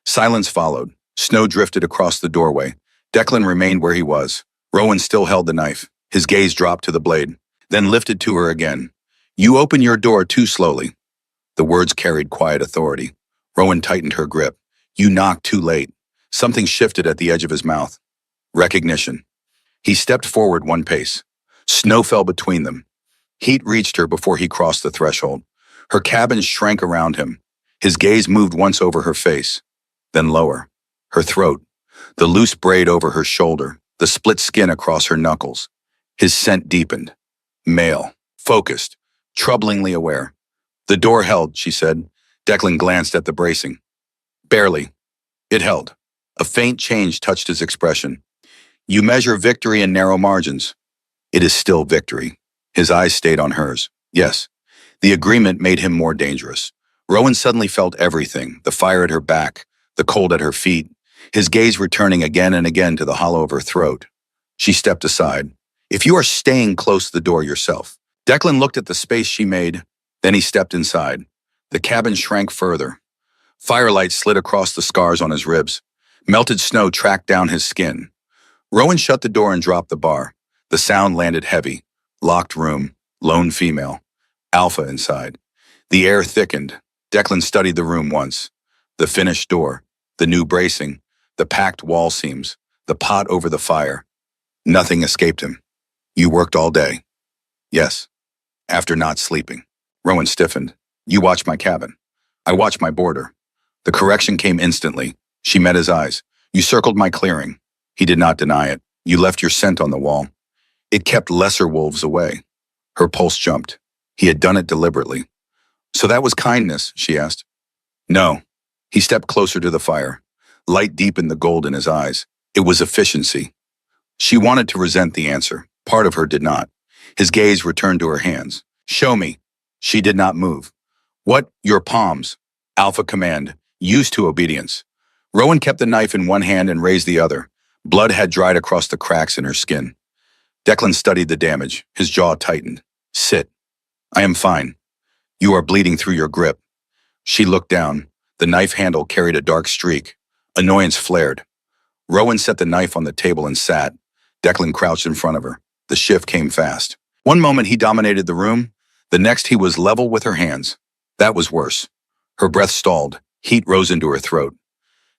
Silence followed. Snow drifted across the doorway. Declan remained where he was. Rowan still held the knife. His gaze dropped to the blade, then lifted to her again. You open your door too slowly. The words carried quiet authority. Rowan tightened her grip. You knocked too late. Something shifted at the edge of his mouth. Recognition. He stepped forward one pace. Snow fell between them. Heat reached her before he crossed the threshold. Her cabin shrank around him. His gaze moved once over her face, then lower. Her throat, the loose braid over her shoulder, the split skin across her knuckles. His scent deepened. Male, focused, troublingly aware. The door held, she said. Declan glanced at the bracing. Barely. It held. A faint change touched his expression. You measure victory in narrow margins. It is still victory. His eyes stayed on hers. Yes. The agreement made him more dangerous. Rowan suddenly felt everything, the fire at her back, the cold at her feet, his gaze returning again and again to the hollow of her throat. She stepped aside. If you are staying close to the door yourself. Declan looked at the space she made, then he stepped inside. The cabin shrank further. Firelight slid across the scars on his ribs. Melted snow tracked down his skin. Rowan shut the door and dropped the bar. The sound landed heavy. Locked room, lone female. Alpha inside. The air thickened. Declan studied the room once. The finished door, the new bracing, the packed wall seams, the pot over the fire. Nothing escaped him. You worked all day. Yes. After not sleeping. Rowan stiffened. You watched my cabin. I watched my border. The correction came instantly. She met his eyes. You circled my clearing. He did not deny it. You left your scent on the wall. It kept lesser wolves away. Her pulse jumped. He had done it deliberately. So that was kindness, she asked. No. He stepped closer to the fire. Light deepened the gold in his eyes. It was efficiency. She wanted to resent the answer. Part of her did not. His gaze returned to her hands. Show me. She did not move. What? Your palms. Alpha command. Used to obedience. Rowan kept the knife in one hand and raised the other. Blood had dried across the cracks in her skin. Declan studied the damage. His jaw tightened. Sit. I am fine. You are bleeding through your grip. She looked down. The knife handle carried a dark streak. Annoyance flared. Rowan set the knife on the table and sat. Declan crouched in front of her. The shift came fast. One moment he dominated the room. The next he was level with her hands. That was worse. Her breath stalled. Heat rose into her throat.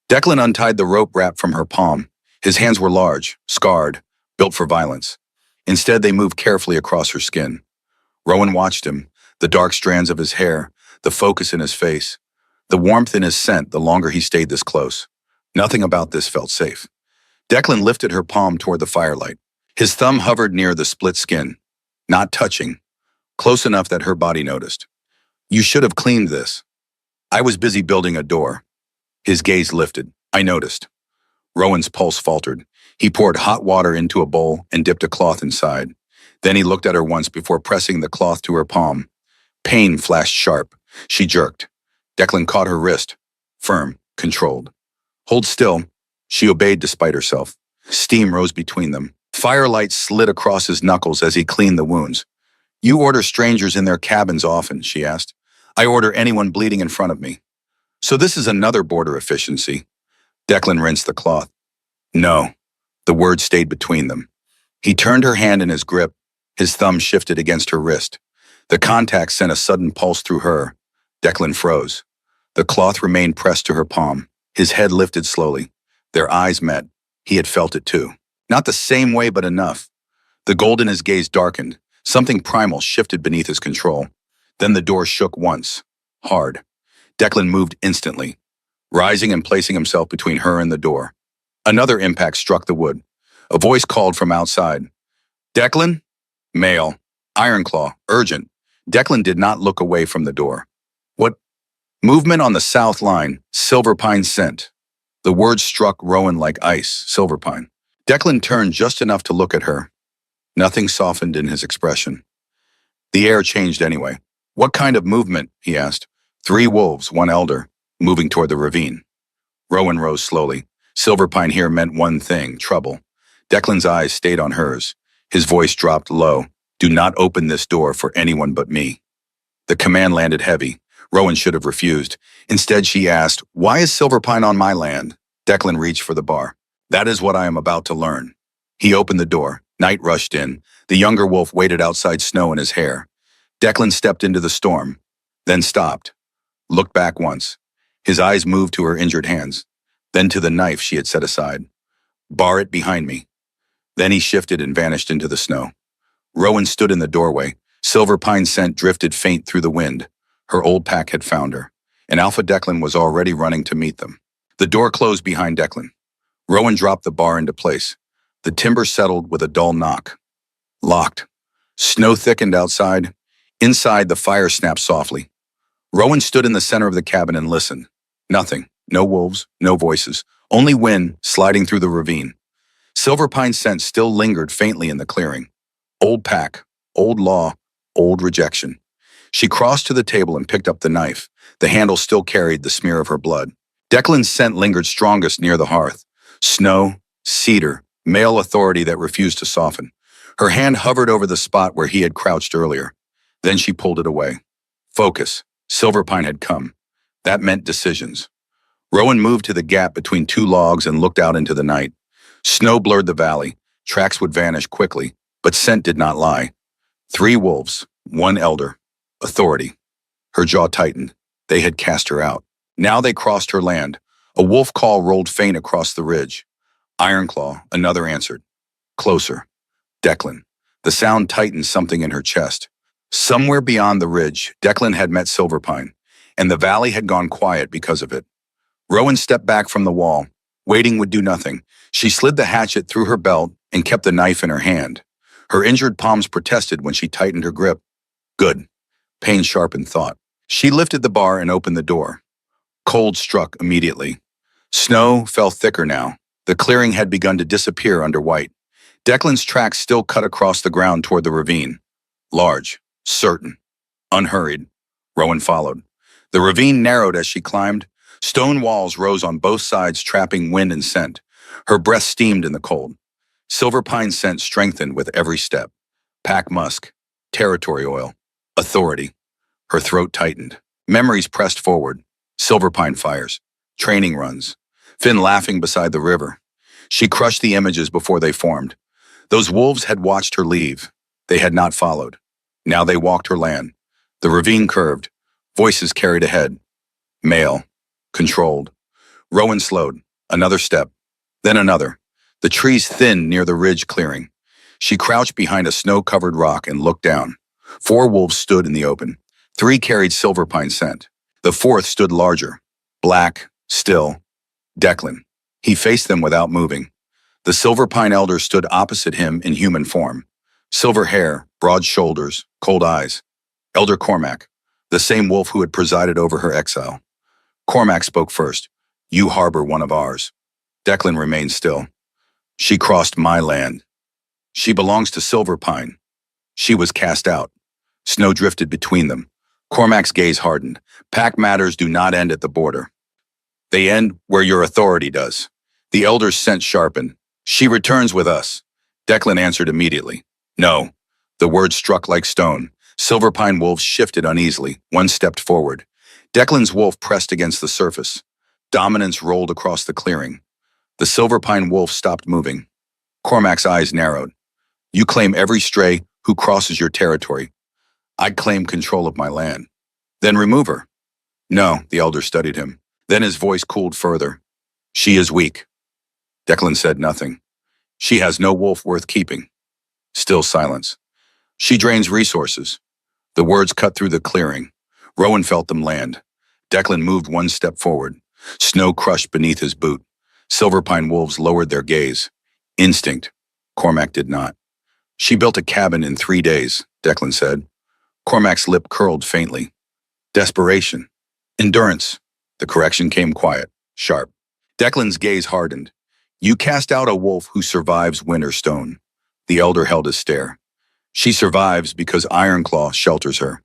Declan untied the rope wrap from her palm. His hands were large, scarred, built for violence. Instead, they moved carefully across her skin. Rowan watched him, the dark strands of his hair, the focus in his face, the warmth in his scent the longer he stayed this close. Nothing about this felt safe. Declan lifted her palm toward the firelight. His thumb hovered near the split skin, not touching, close enough that her body noticed. You should have cleaned this. I was busy building a door. His gaze lifted. I noticed. Rowan's pulse faltered. He poured hot water into a bowl and dipped a cloth inside. Then he looked at her once before pressing the cloth to her palm. Pain flashed sharp. She jerked. Declan caught her wrist. Firm, controlled. Hold still. She obeyed despite herself. Steam rose between them. Firelight slid across his knuckles as he cleaned the wounds. You order strangers in their cabins often, she asked. I order anyone bleeding in front of me. So this is another border efficiency. Declan rinsed the cloth. No. The word stayed between them. He turned her hand in his grip. His thumb shifted against her wrist. The contact sent a sudden pulse through her. Declan froze. The cloth remained pressed to her palm. His head lifted slowly. Their eyes met. He had felt it too. Not the same way, but enough. The gold in his gaze darkened. Something primal shifted beneath his control. Then the door shook once. Hard. Declan moved instantly. rising and placing himself between her and the door. Another impact struck the wood. A voice called from outside. Declan? Male. Ironclaw. Urgent. Declan did not look away from the door. What? Movement on the south line. Silverpine sent. The words struck Rowan like ice. Silverpine. Declan turned just enough to look at her. Nothing softened in his expression. The air changed anyway. What kind of movement? He asked. 3 wolves, 1 elder, moving toward the ravine. Rowan rose slowly. Silverpine here meant one thing, trouble. Declan's eyes stayed on hers. His voice dropped low. Do not open this door for anyone but me. The command landed heavy. Rowan should have refused. Instead, she asked, Why is Silverpine on my land? Declan reached for the bar. That is what I am about to learn. He opened the door. Night rushed in. The younger wolf waited outside, snow in his hair. Declan stepped into the storm, then stopped. Looked back once. His eyes moved to her injured hands, then to the knife she had set aside. Bar it behind me. Then he shifted and vanished into the snow. Rowan stood in the doorway. Silverpine scent drifted faint through the wind. Her old pack had found her, and Alpha Declan was already running to meet them. The door closed behind Declan. Rowan dropped the bar into place. The timber settled with a dull knock. Locked. Snow thickened outside. Inside, the fire snapped softly. Rowan stood in the center of the cabin and listened. Nothing. No wolves, no voices. Only wind sliding through the ravine. Silverpine scent still lingered faintly in the clearing. Old pack, old law, old rejection. She crossed to the table and picked up the knife. The handle still carried the smear of her blood. Declan's scent lingered strongest near the hearth. Snow, cedar, male authority that refused to soften. Her hand hovered over the spot where he had crouched earlier. Then she pulled it away. Focus. Silverpine had come. That meant decisions. Rowan moved to the gap between 2 logs and looked out into the night. Snow blurred the valley. Tracks would vanish quickly, but scent did not lie. 3 wolves, 1 elder. Authority. Her jaw tightened. They had cast her out. Now they crossed her land. A wolf call rolled faint across the ridge. Ironclaw, another answered. Closer. Declan. The sound tightened something in her chest. Somewhere beyond the ridge, Declan had met Silverpine, and the valley had gone quiet because of it. Rowan stepped back from the wall. Waiting would do nothing. She slid the hatchet through her belt and kept the knife in her hand. Her injured palms protested when she tightened her grip. Good. Pain sharpened thought. She lifted the bar and opened the door. Cold struck immediately. Snow fell thicker now. The clearing had begun to disappear under white. Declan's tracks still cut across the ground toward the ravine. Large, certain, unhurried. Rowan followed. The ravine narrowed as she climbed. Stone walls rose on both sides, trapping wind and scent. Her breath steamed in the cold. Silverpine scent strengthened with every step. Pack musk, territory oil, authority. Her throat tightened. Memories pressed forward. Silverpine fires, training runs, Finn laughing beside the river. She crushed the images before they formed. Those wolves had watched her leave. They had not followed. Now they walked her land. The ravine curved. Voices carried ahead. Male. Controlled. Rowan slowed. Another step. Then another. The trees thinned near the ridge clearing. She crouched behind a snow-covered rock and looked down. 4 wolves stood in the open. 3 carried Silverpine scent. The 4th stood larger. Black. Still. Declan. He faced them without moving. The Silverpine elder stood opposite him in human form. Silver hair, broad shoulders, cold eyes. Elder Cormac, the same wolf who had presided over her exile. Cormac spoke first. You harbor one of ours. Declan remained still. She crossed my land. She belongs to Silverpine. She was cast out. Snow drifted between them. Cormac's gaze hardened. Pack matters do not end at the border. They end where your authority does. The elder's scent sharpened. She returns with us. Declan answered immediately. No. The words struck like stone. Silverpine wolves shifted uneasily. One stepped forward. Declan's wolf pressed against the surface. Dominance rolled across the clearing. The Silverpine wolf stopped moving. Cormac's eyes narrowed. You claim every stray who crosses your territory. I claim control of my land. Then remove her. No, the elder studied him. Then his voice cooled further. She is weak. Declan said nothing. She has no wolf worth keeping. Still silence. She drains resources. The words cut through the clearing. Rowan felt them land. Declan moved one step forward. Snow crushed beneath his boot. Silverpine wolves lowered their gaze. Instinct. Cormac did not. She built a cabin in 3 days, Declan said. Cormac's lip curled faintly. Desperation. Endurance. The correction came quiet, sharp. Declan's gaze hardened. You cast out a wolf who survives winter stone. The elder held his stare. She survives because Ironclaw shelters her.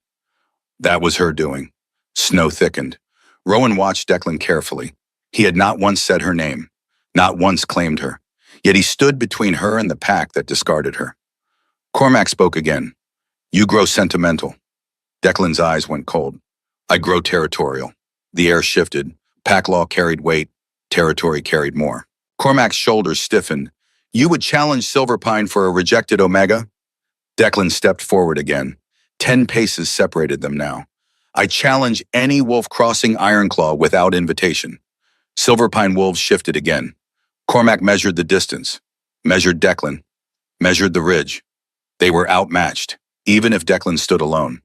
That was her doing. Snow thickened. Rowan watched Declan carefully. He had not once said her name, not once claimed her. Yet he stood between her and the pack that discarded her. Cormac spoke again. You grow sentimental. Declan's eyes went cold. I grow territorial. The air shifted. Pack law carried weight. Territory carried more. Cormac's shoulders stiffened. You would challenge Silverpine for a rejected Omega? Declan stepped forward again. 10 paces separated them now. I challenge any wolf crossing Ironclaw without invitation. Silverpine wolves shifted again. Cormac measured the distance, measured Declan, measured the ridge. They were outmatched, even if Declan stood alone.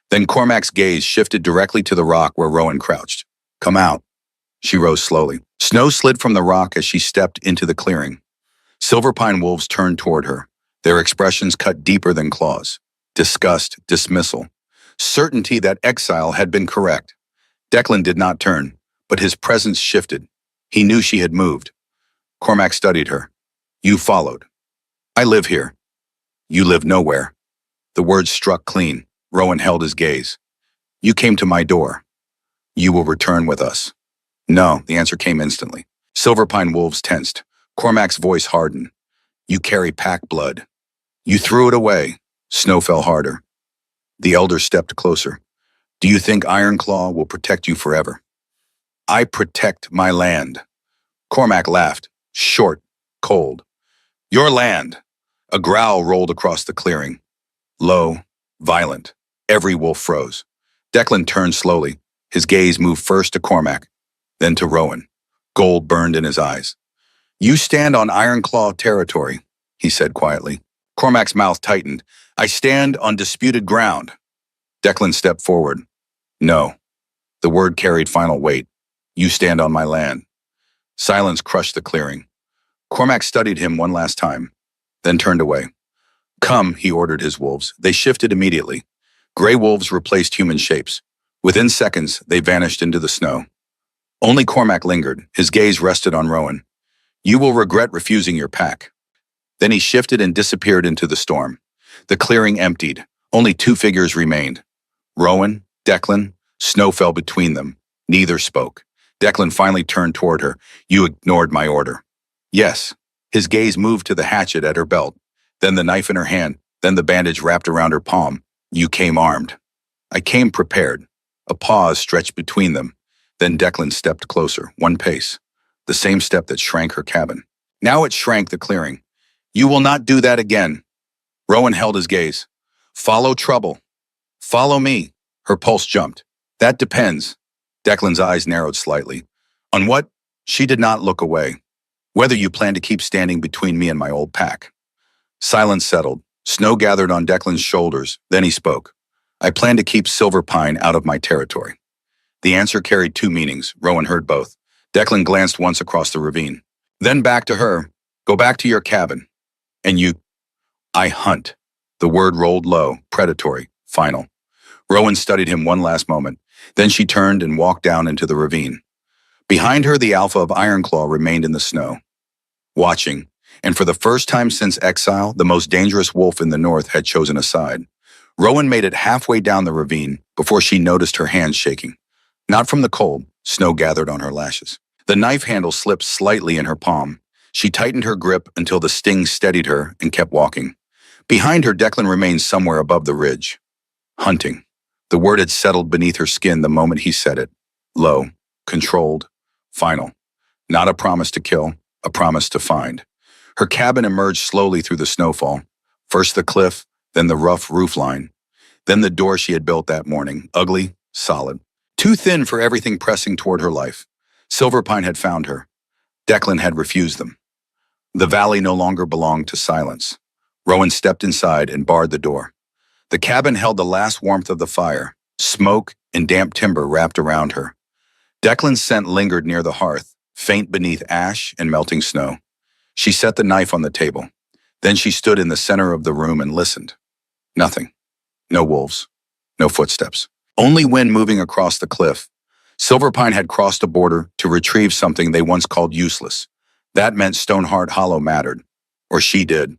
Then Cormac's gaze shifted directly to the rock where Rowan crouched. Come out. She rose slowly. Snow slid from the rock as she stepped into the clearing. Silverpine wolves turned toward her, their expressions cut deeper than claws. Disgust, dismissal, certainty that exile had been correct. Declan did not turn, but his presence shifted. He knew she had moved. Cormac studied her. You followed. I live here. You live nowhere. The words struck clean. Rowan held his gaze. You came to my door. You will return with us. No, the answer came instantly. Silverpine wolves tensed. Cormac's voice hardened. You carry pack blood. You threw it away. Snow fell harder. The elder stepped closer. Do you think Ironclaw will protect you forever? I protect my land. Cormac laughed, short, cold. Your land. A growl rolled across the clearing. Low, violent. Every wolf froze. Declan turned slowly. His gaze moved first to Cormac, then to Rowan. Gold burned in his eyes. You stand on Ironclaw territory, he said quietly. Cormac's mouth tightened. I stand on disputed ground. Declan stepped forward. No. The word carried final weight. You stand on my land. Silence crushed the clearing. Cormac studied him one last time, then turned away. Come, he ordered his wolves. They shifted immediately. Gray wolves replaced human shapes. Within seconds, they vanished into the snow. Only Cormac lingered. His gaze rested on Rowan. You will regret refusing your pack. Then he shifted and disappeared into the storm. The clearing emptied. Only 2 figures remained. Rowan, Declan, snow fell between them. Neither spoke. Declan finally turned toward her. You ignored my order. Yes. His gaze moved to the hatchet at her belt, then the knife in her hand, then the bandage wrapped around her palm. You came armed. I came prepared. A pause stretched between them. Then Declan stepped closer, 1 pace. The same step that shrank her cabin. Now it shrank the clearing. You will not do that again. Rowan held his gaze. Follow trouble. Follow me. Her pulse jumped. That depends. Declan's eyes narrowed slightly. On what? She did not look away. Whether you plan to keep standing between me and my old pack. Silence settled. Snow gathered on Declan's shoulders. Then he spoke. I plan to keep Silverpine out of my territory. The answer carried 2 meanings. Rowan heard both. Declan glanced once across the ravine. Then back to her. Go back to your cabin. And you. I hunt. The word rolled low, predatory, final. Rowan studied him one last moment. Then she turned and walked down into the ravine. Behind her, the alpha of Ironclaw remained in the snow, watching, and for the first time since exile, the most dangerous wolf in the north had chosen a side. Rowan made it halfway down the ravine before she noticed her hands shaking. Not from the cold, snow gathered on her lashes. The knife handle slipped slightly in her palm. She tightened her grip until the sting steadied her and kept walking. Behind her, Declan remained somewhere above the ridge. Hunting. The word had settled beneath her skin the moment he said it. Low, controlled, final. Not a promise to kill, a promise to find. Her cabin emerged slowly through the snowfall. First the cliff, then the rough roofline. Then the door she had built that morning, ugly, solid. Too thin for everything pressing toward her life. Silverpine had found her. Declan had refused them. The valley no longer belonged to silence. Rowan stepped inside and barred the door. The cabin held the last warmth of the fire. Smoke and damp timber wrapped around her. Declan's scent lingered near the hearth, faint beneath ash and melting snow. She set the knife on the table. Then she stood in the center of the room and listened. Nothing. No wolves. No footsteps. Only wind moving across the cliff. Silverpine had crossed a border to retrieve something they once called useless. That meant Stoneheart Hollow mattered. Or she did.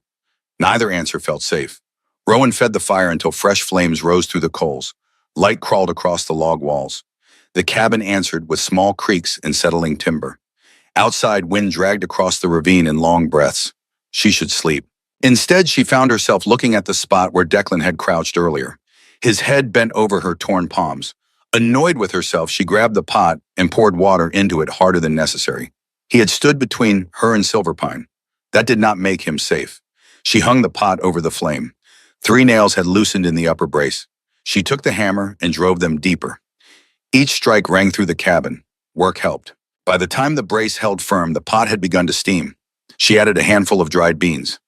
Neither answer felt safe. Rowan fed the fire until fresh flames rose through the coals. Light crawled across the log walls. The cabin answered with small creaks and settling timber. Outside, wind dragged across the ravine in long breaths. She should sleep. Instead, she found herself looking at the spot where Declan had crouched earlier. His head bent over her torn palms. Annoyed with herself, she grabbed the pot and poured water into it harder than necessary. He had stood between her and Silverpine. That did not make him safe. She hung the pot over the flame. 3 nails had loosened in the upper brace. She took the hammer and drove them deeper. Each strike rang through the cabin. Work helped. By the time the brace held firm, the pot had begun to steam. She added a handful of dried beans.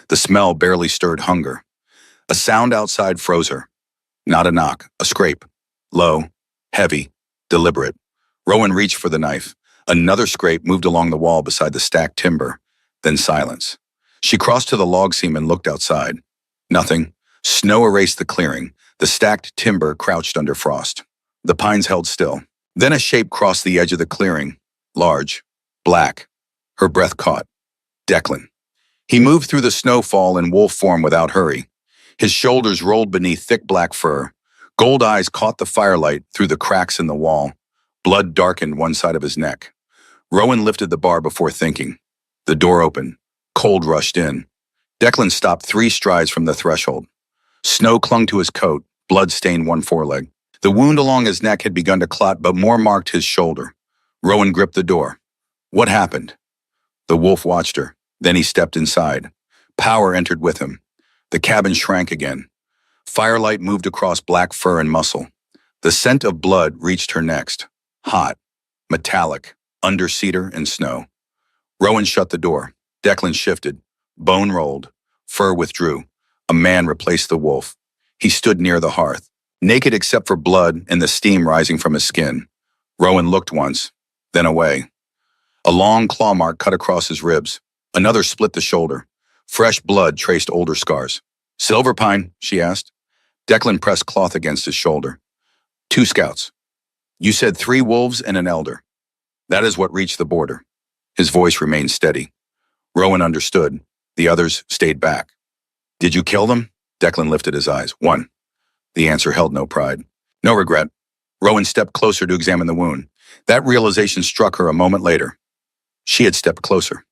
The smell barely stirred hunger. A sound outside froze her. Not a knock, a scrape. Low, heavy, deliberate. Rowan reached for the knife. Another scrape moved along the wall beside the stacked timber. Then silence. She crossed to the log seam and looked outside. Nothing. Snow erased the clearing. The stacked timber crouched under frost. The pines held still. Then a shape crossed the edge of the clearing. Large. Black. Her breath caught. Declan. He moved through the snowfall in wolf form without hurry. His shoulders rolled beneath thick black fur. Gold eyes caught the firelight through the cracks in the wall. Blood darkened one side of his neck. Rowan lifted the bar before thinking. The door opened. Cold rushed in. Declan stopped 3 strides from the threshold. Snow clung to his coat. Blood stained one foreleg. The wound along his neck had begun to clot, but more marked his shoulder. Rowan gripped the door. What happened? The wolf watched her. Then he stepped inside. Power entered with him. The cabin shrank again. Firelight moved across black fur and muscle. The scent of blood reached her next. Hot, metallic, under cedar and snow. Rowan shut the door. Declan shifted. Bone rolled. Fur withdrew. A man replaced the wolf. He stood near the hearth, naked except for blood and the steam rising from his skin. Rowan looked once, then away. A long claw mark cut across his ribs. Another split the shoulder. Fresh blood traced older scars. Silverpine, she asked. Declan pressed cloth against his shoulder. 2 scouts. You said 3 wolves and an elder. That is what reached the border. His voice remained steady. Rowan understood. The others stayed back. Did you kill them? Declan lifted his eyes. 1. The answer held no pride. No regret. Rowan stepped closer to examine the wound. That realization struck her a moment later. She had stepped closer.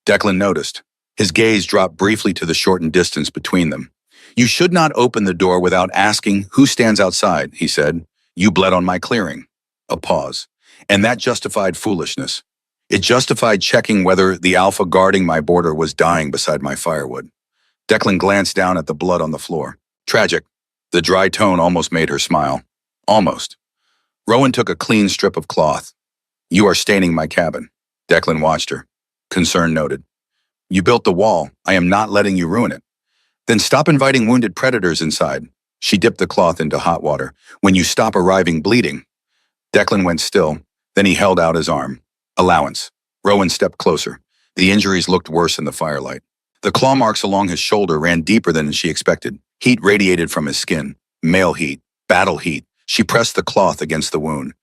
Declan noticed. His gaze dropped briefly to the shortened distance between them. You should not open the door without asking who stands outside, he said. You bled on my clearing. A pause. And that justified foolishness. It justified checking whether the alpha guarding my border was dying beside my firewood. Declan glanced down at the blood on the floor. Tragic. The dry tone almost made her smile. Almost. Rowan took a clean strip of cloth. You are staining my cabin. Declan watched her. Concern noted. You built the wall. I am not letting you ruin it. Then stop inviting wounded predators inside. She dipped the cloth into hot water. When you stop arriving bleeding. Declan went still. Then he held out his arm. Allowance. Rowan stepped closer. The injuries looked worse in the firelight. The claw marks along his shoulder ran deeper than she expected. Heat radiated from his skin. Male heat. Battle heat. She pressed the cloth against the wound.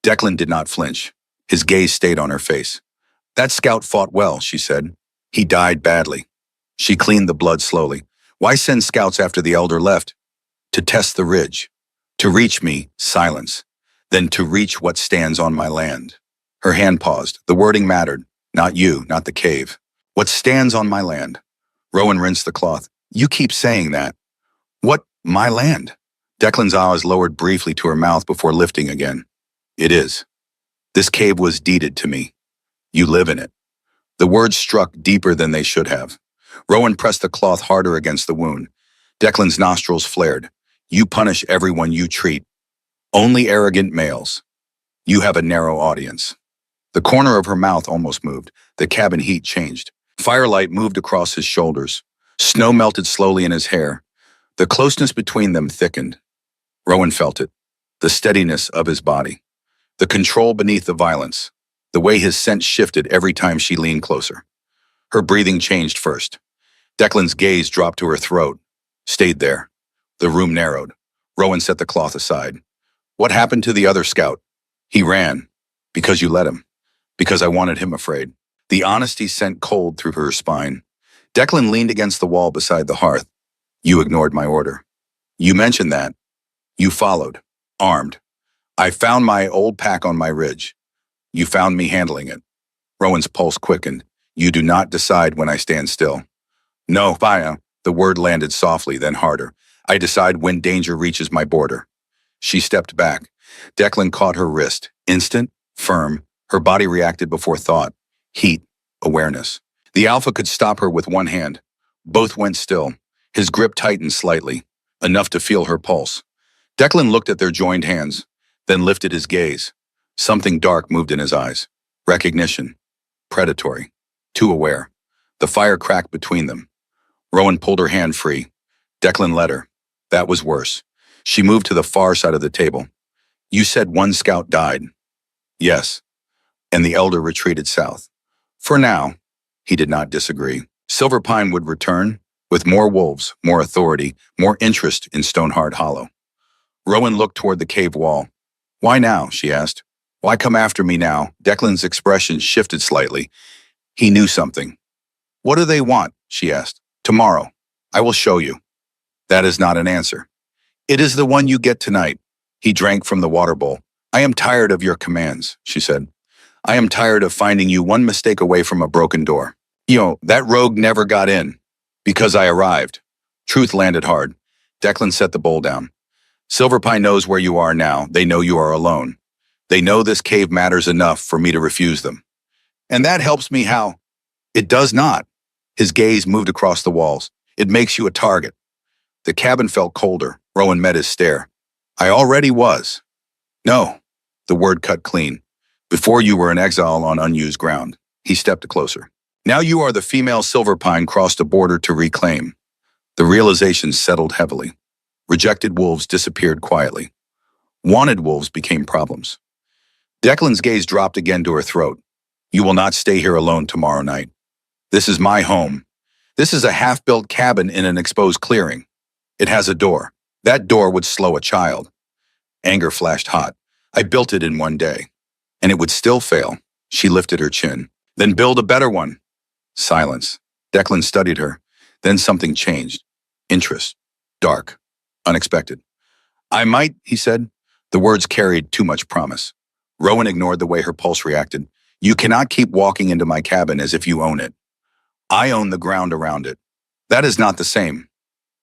Declan did not flinch. His gaze stayed on her face. That scout fought well, she said. He died badly. She cleaned the blood slowly. Why send scouts after the elder left? To test the ridge. To reach me, silence. Then to reach what stands on my land. Her hand paused. The wording mattered. Not you, not the cave. What stands on my land? Rowan rinsed the cloth. You keep saying that. What, my land? Declan's eyes lowered briefly to her mouth before lifting again. It is. This cave was deeded to me. You live in it. The words struck deeper than they should have. Rowan pressed the cloth harder against the wound. Declan's nostrils flared. You punish everyone you treat. Only arrogant males. You have a narrow audience. The corner of her mouth almost moved. The cabin heat changed. Firelight moved across his shoulders. Snow melted slowly in his hair. The closeness between them thickened. Rowan felt it. The steadiness of his body. The control beneath the violence. The way his scent shifted every time she leaned closer. Her breathing changed first. Declan's gaze dropped to her throat. Stayed there. The room narrowed. Rowan set the cloth aside. What happened to the other scout? He ran. Because you let him. Because I wanted him afraid. The honesty sent cold through her spine. Declan leaned against the wall beside the hearth. You ignored my order. You mentioned that. You followed. Armed. I found my old pack on my ridge. You found me handling it. Rowan's pulse quickened. You do not decide when I stand still. No, Faya. The word landed softly, then harder. I decide when danger reaches my border. She stepped back. Declan caught her wrist. Instant, firm. Her body reacted before thought. Heat. Awareness. The alpha could stop her with one hand. Both went still. His grip tightened slightly, enough to feel her pulse. Declan looked at their joined hands, then lifted his gaze. Something dark moved in his eyes. Recognition. Predatory. Too aware. The fire cracked between them. Rowan pulled her hand free. Declan let her. That was worse. She moved to the far side of the table. You said one scout died. Yes. And the elder retreated south. For now, he did not disagree. Silverpine would return, with more wolves, more authority, more interest in Stoneheart Hollow. Rowan looked toward the cave wall. Why now? She asked. Why come after me now? Declan's expression shifted slightly. He knew something. What do they want? She asked. Tomorrow. I will show you. That is not an answer. It is the one you get tonight. He drank from the water bowl. I am tired of your commands, she said. I am tired of finding you one mistake away from a broken door. That rogue never got in. Because I arrived. Truth landed hard. Declan set the bowl down. Silverpine knows where you are now. They know you are alone. They know this cave matters enough for me to refuse them. And that helps me how? It does not. His gaze moved across the walls. It makes you a target. The cabin felt colder. Rowan met his stare. I already was. No. The word cut clean. Before you were an exile on unused ground. He stepped closer. Now you are the female Silverpine crossed a border to reclaim. The realization settled heavily. Rejected wolves disappeared quietly. Wanted wolves became problems. Declan's gaze dropped again to her throat. You will not stay here alone tomorrow night. This is my home. This is a half-built cabin in an exposed clearing. It has a door. That door would slow a child. Anger flashed hot. I built it in one day. And it would still fail. She lifted her chin. Then build a better one. Silence. Declan studied her. Then something changed. Interest. Dark. Unexpected. I might, he said. The words carried too much promise. Rowan ignored the way her pulse reacted. You cannot keep walking into my cabin as if you own it. I own the ground around it. That is not the same.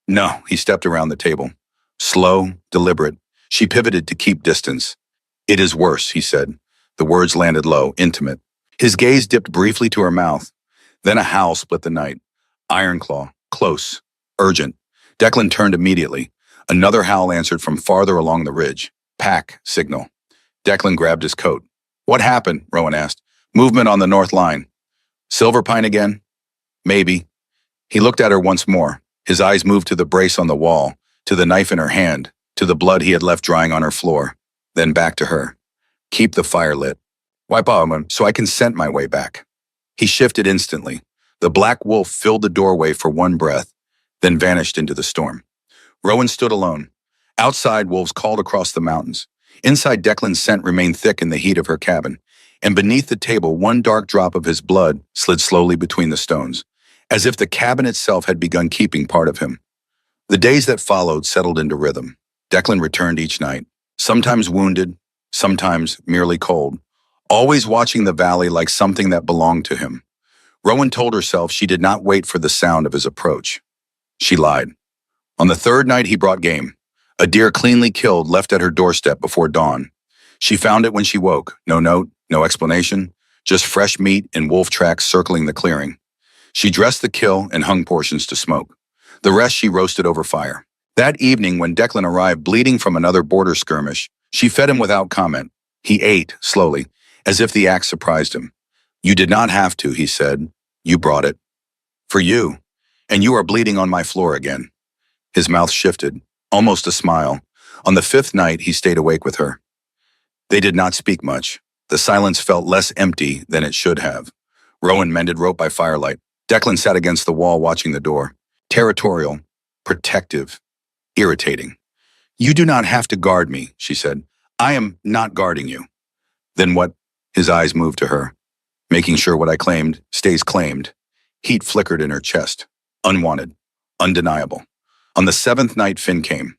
No, he stepped around the table. Slow, deliberate. She pivoted to keep distance. It is worse, he said. The words landed low, intimate. His gaze dipped briefly to her mouth. Then a howl split the night. Ironclaw, close, urgent. Declan turned immediately. Another howl answered from farther along the ridge. Pack, signal. Declan grabbed his coat. What happened? Rowan asked. Movement on the north line. Silverpine again? Maybe. He looked at her once more. His eyes moved to the brace on the wall, to the knife in her hand, to the blood he had left drying on her floor. Then back to her. Keep the fire lit. Wipe off so I can scent my way back. He shifted instantly. The black wolf filled the doorway for one breath, then vanished into the storm. Rowan stood alone. Outside, wolves called across the mountains. Inside, Declan's scent remained thick in the heat of her cabin, and beneath the table, one dark drop of his blood slid slowly between the stones, as if the cabin itself had begun keeping part of him. The days that followed settled into rhythm. Declan returned each night, sometimes wounded, sometimes merely cold, always watching the valley like something that belonged to him. Rowan told herself she did not wait for the sound of his approach. She lied. On the third night, he brought game. A deer cleanly killed left at her doorstep before dawn. She found it when she woke. No note, no explanation, just fresh meat and wolf tracks circling the clearing. She dressed the kill and hung portions to smoke. The rest she roasted over fire. That evening, when Declan arrived bleeding from another border skirmish, she fed him without comment. He ate, slowly, as if the act surprised him. You did not have to, he said. You brought it. For you. And you are bleeding on my floor again. His mouth shifted, almost a smile. On the fifth night, he stayed awake with her. They did not speak much. The silence felt less empty than it should have. Rowan mended rope by firelight. Declan sat against the wall watching the door. Territorial, protective, irritating. You do not have to guard me, she said. I am not guarding you. Then what? His eyes moved to her, making sure what I claimed stays claimed. Heat flickered in her chest. Unwanted. Undeniable. On the seventh night Finn came.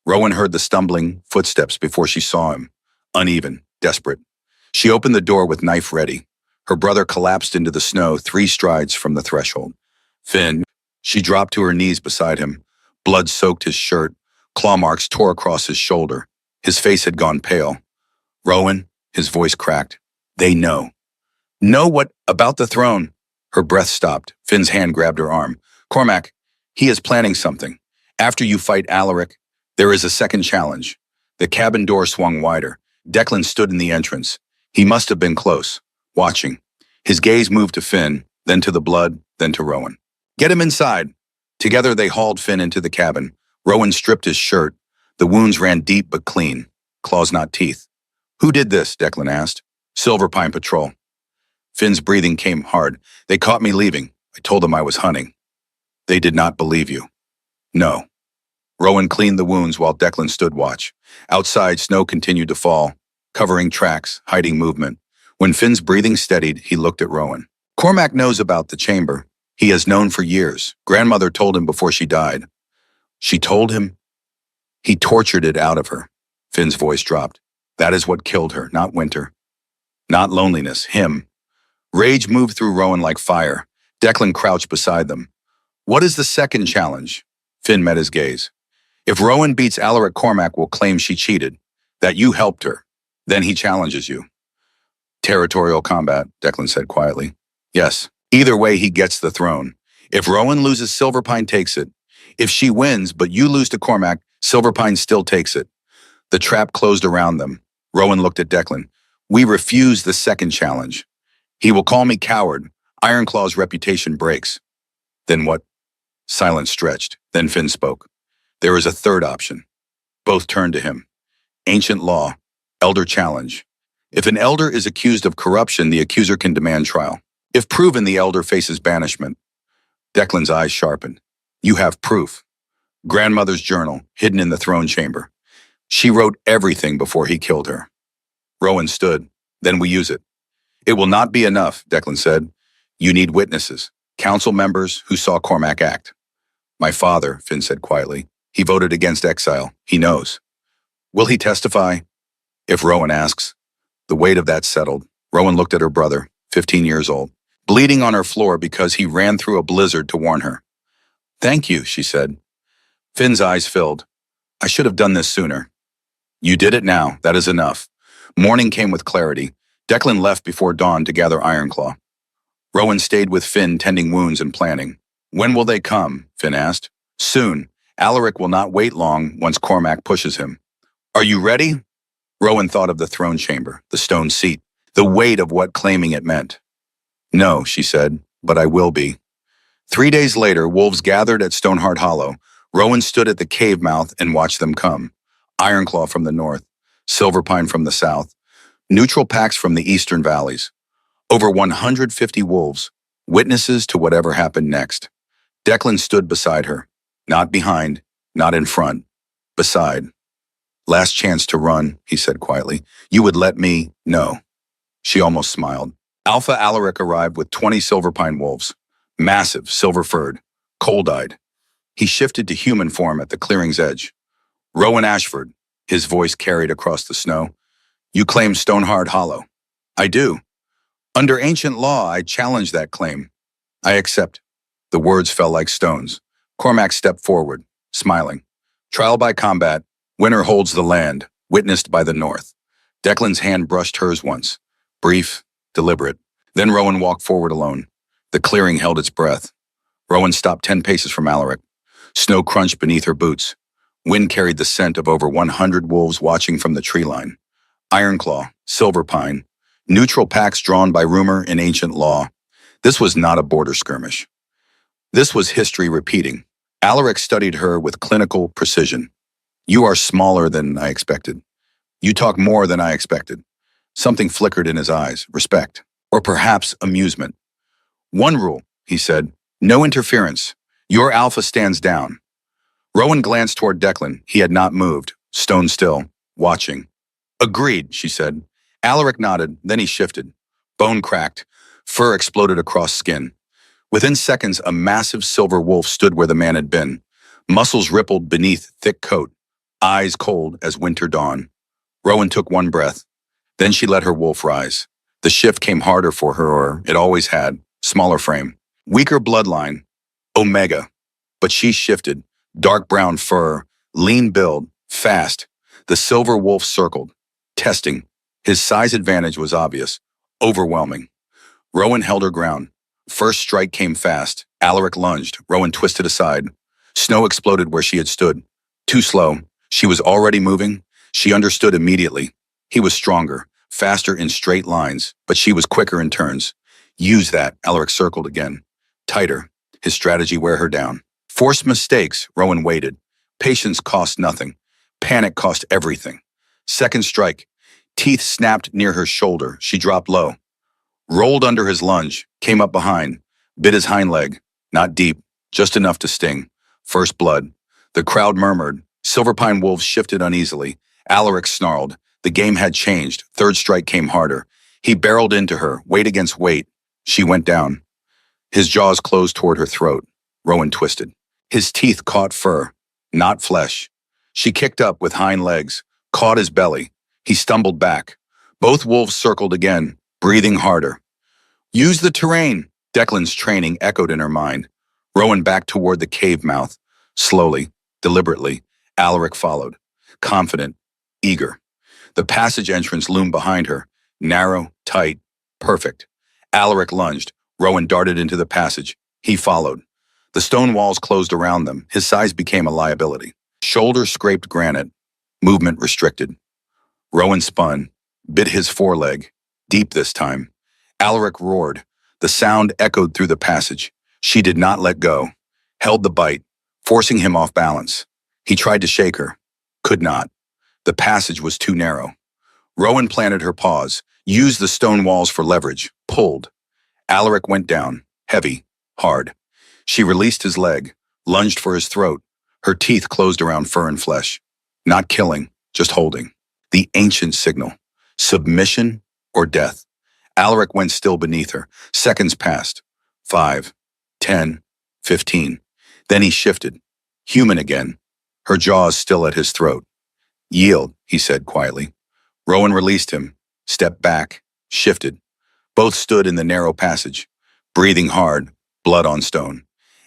Rowan heard the stumbling footsteps before she saw him. Uneven, desperate. She opened the door with knife ready. Her brother collapsed into the snow 3 strides from the threshold. Finn. She dropped to her knees beside him. Blood soaked his shirt. Claw marks tore across his shoulder. His face had gone pale. Rowan, his voice cracked. They know. Know what about the throne? Her breath stopped. Finn's hand grabbed her arm. Cormac, he is planning something. After you fight Alaric, there is a second challenge. The cabin door swung wider. Declan stood in the entrance. He must have been close, watching. His gaze moved to Finn, then to the blood, then to Rowan. Get him inside. Together they hauled Finn into the cabin. Rowan stripped his shirt. The wounds ran deep but clean. Claws, not teeth. Who did this? Declan asked. Silverpine Patrol. Finn's breathing came hard. They caught me leaving. I told them I was hunting. They did not believe you. No. Rowan cleaned the wounds while Declan stood watch. Outside, snow continued to fall, covering tracks, hiding movement. When Finn's breathing steadied, he looked at Rowan. Cormac knows about the chamber. He has known for years. Grandmother told him before she died. She told him? He tortured it out of her. Finn's voice dropped. That is what killed her, not winter. Not loneliness, him. Rage moved through Rowan like fire. Declan crouched beside them. What is the second challenge? Finn met his gaze. If Rowan beats Alaric, Cormac will claim she cheated, that you helped her. Then he challenges you. Territorial combat, Declan said quietly. Yes, either way he gets the throne. If Rowan loses, Silverpine takes it. If she wins, but you lose to Cormac, Silverpine still takes it. The trap closed around them. Rowan looked at Declan. We refuse the second challenge. He will call me coward. Ironclaw's reputation breaks. Then what? Silence stretched. Then Finn spoke. There is a third option. Both turned to him. Ancient law. Elder challenge. If an elder is accused of corruption, the accuser can demand trial. If proven, the elder faces banishment. Declan's eyes sharpened. You have proof. Grandmother's journal, hidden in the throne chamber. She wrote everything before he killed her. Rowan stood. Then we use it. It will not be enough, Declan said. You need witnesses, council members who saw Cormac act. My father, Finn said quietly. He voted against exile. He knows. Will he testify? If Rowan asks. The weight of that settled. Rowan looked at her brother, 15 years old, bleeding on her floor because he ran through a blizzard to warn her. Thank you, she said. Finn's eyes filled. I should have done this sooner. You did it now. That is enough. Morning came with clarity. Declan left before dawn to gather Ironclaw. Rowan stayed with Finn, tending wounds and planning. When will they come? Finn asked. Soon. Alaric will not wait long once Cormac pushes him. Are you ready? Rowan thought of the throne chamber, the stone seat, the weight of what claiming it meant. No, she said, but I will be. 3 days later, wolves gathered at Stoneheart Hollow. Rowan stood at the cave mouth and watched them come. Ironclaw from the north, Silverpine from the south, neutral packs from the eastern valleys. Over 150 wolves, witnesses to whatever happened next. Declan stood beside her, not behind, not in front, beside. Last chance to run, he said quietly. You would let me know. She almost smiled. Alpha Alaric arrived with 20 Silverpine wolves, massive, silver-furred, cold-eyed. He shifted to human form at the clearing's edge. Rowan Ashford, his voice carried across the snow. You claim Stoneheart Hollow. I do. Under ancient law, I challenge that claim. I accept. The words fell like stones. Cormac stepped forward, smiling. Trial by combat, winner holds the land, witnessed by the north. Declan's hand brushed hers once, brief, deliberate. Then Rowan walked forward alone. The clearing held its breath. Rowan stopped 10 paces from Alaric. Snow crunched beneath her boots. Wind carried the scent of over 100 wolves watching from the tree line. Ironclaw, Silverpine, neutral packs drawn by rumor and ancient law. This was not a border skirmish. This was history repeating. Alaric studied her with clinical precision. You are smaller than I expected. You talk more than I expected. Something flickered in his eyes, respect, or perhaps amusement. One rule, he said, no interference. Your alpha stands down. Rowan glanced toward Declan. He had not moved, stone still, watching. Agreed, she said. Alaric nodded, then he shifted. Bone cracked. Fur exploded across skin. Within seconds, a massive silver wolf stood where the man had been. Muscles rippled beneath thick coat, eyes cold as winter dawn. Rowan took one breath. Then she let her wolf rise. The shift came harder for her, or it always had. Smaller frame. Weaker bloodline. Omega. But she shifted. Dark brown fur, lean build, fast. The silver wolf circled. Testing. His size advantage was obvious. Overwhelming. Rowan held her ground. First strike came fast. Alaric lunged. Rowan twisted aside. Snow exploded where she had stood. Too slow. She was already moving. She understood immediately. He was stronger, faster in straight lines, but she was quicker in turns. Use that, Alaric circled again. Tighter. His strategy wear her down. Forced mistakes, Rowan waited. Patience cost nothing. Panic cost everything. Second strike. Teeth snapped near her shoulder. She dropped low. Rolled under his lunge, came up behind, bit his hind leg. Not deep, just enough to sting. First blood. The crowd murmured. Silverpine wolves shifted uneasily. Alaric snarled. The game had changed. Third strike came harder. He barreled into her, weight against weight. She went down. His jaws closed toward her throat. Rowan twisted. His teeth caught fur, not flesh. She kicked up with hind legs, caught his belly. He stumbled back. Both wolves circled again, breathing harder. Use the terrain, Declan's training echoed in her mind. Rowan backed toward the cave mouth. Slowly, deliberately, Alaric followed. Confident, eager. The passage entrance loomed behind her. Narrow, tight, perfect. Alaric lunged. Rowan darted into the passage. He followed. The stone walls closed around them. His size became a liability. Shoulders scraped granite. Movement restricted. Rowan spun, bit his foreleg. Deep this time. Alaric roared. The sound echoed through the passage. She did not let go. Held the bite, forcing him off balance. He tried to shake her. Could not. The passage was too narrow. Rowan planted her paws, used the stone walls for leverage, pulled. Alaric went down, heavy, hard. She released his leg, lunged for his throat. Her teeth closed around fur and flesh. Not killing, just holding. The ancient signal. Submission or death. Alaric went still beneath her. Seconds passed. 5, 10, 15. Then he shifted. Human again. Her jaws still at his throat. Yield, he said quietly. Rowan released him, stepped back, shifted. Both stood in the narrow passage, breathing hard, blood on stone.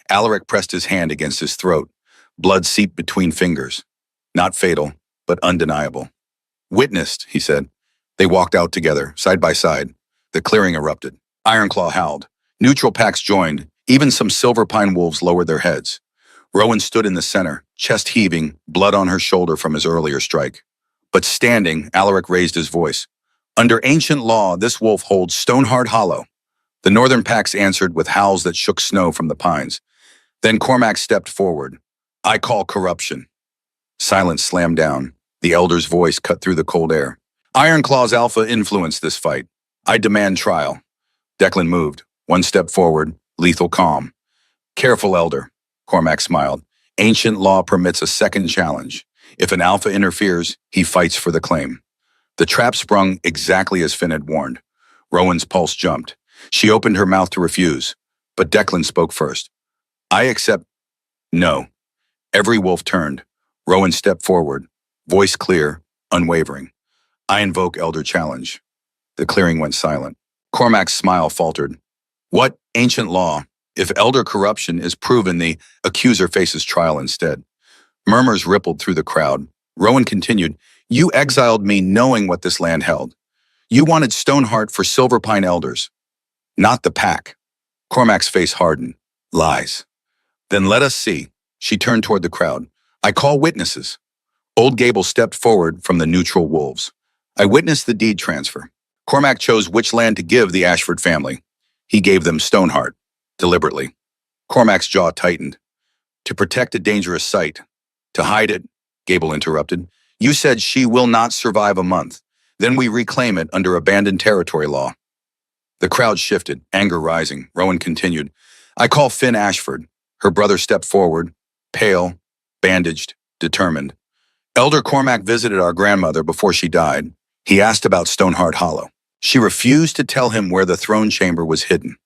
Alaric pressed his hand against his throat. Blood seeped between fingers. Not fatal, but undeniable. Witnessed, he said. They walked out together, side by side. The clearing erupted. Ironclaw howled. Neutral packs joined. Even some Silverpine wolves lowered their heads. Rowan stood in the center, chest heaving, blood on her shoulder from his earlier strike. But standing, Alaric raised his voice. Under ancient law, this wolf holds Stonehard Hollow. The northern packs answered with howls that shook snow from the pines. Then Cormac stepped forward. I call corruption. Silence slammed down. The elder's voice cut through the cold air. Ironclaw's alpha influenced this fight. I demand trial. Declan moved, one step forward, lethal calm. Careful, elder, Cormac smiled. Ancient law permits a second challenge. If an alpha interferes, he fights for the claim. The trap sprung exactly as Finn had warned. Rowan's pulse jumped. She opened her mouth to refuse, but Declan spoke first. I accept. No. Every wolf turned. Rowan stepped forward, voice clear, unwavering. I invoke elder challenge. The clearing went silent. Cormac's smile faltered. What ancient law? If elder corruption is proven, the accuser faces trial instead. Murmurs rippled through the crowd. Rowan continued, You exiled me knowing what this land held. You wanted Stoneheart for Silverpine elders, not the pack. Cormac's face hardened. Lies. Then let us see. She turned toward the crowd. I call witnesses. Old Gable stepped forward from the neutral wolves. I witnessed the deed transfer. Cormac chose which land to give the Ashford family. He gave them Stoneheart, deliberately. Cormac's jaw tightened. To protect a dangerous site. To hide it, Gable interrupted. You said she will not survive a month. Then we reclaim it under abandoned territory law. The crowd shifted, anger rising. Rowan continued. I call Finn Ashford. Her brother stepped forward, pale, bandaged, determined. Elder Cormac visited our grandmother before she died. He asked about Stoneheart Hollow. She refused to tell him where the throne chamber was hidden.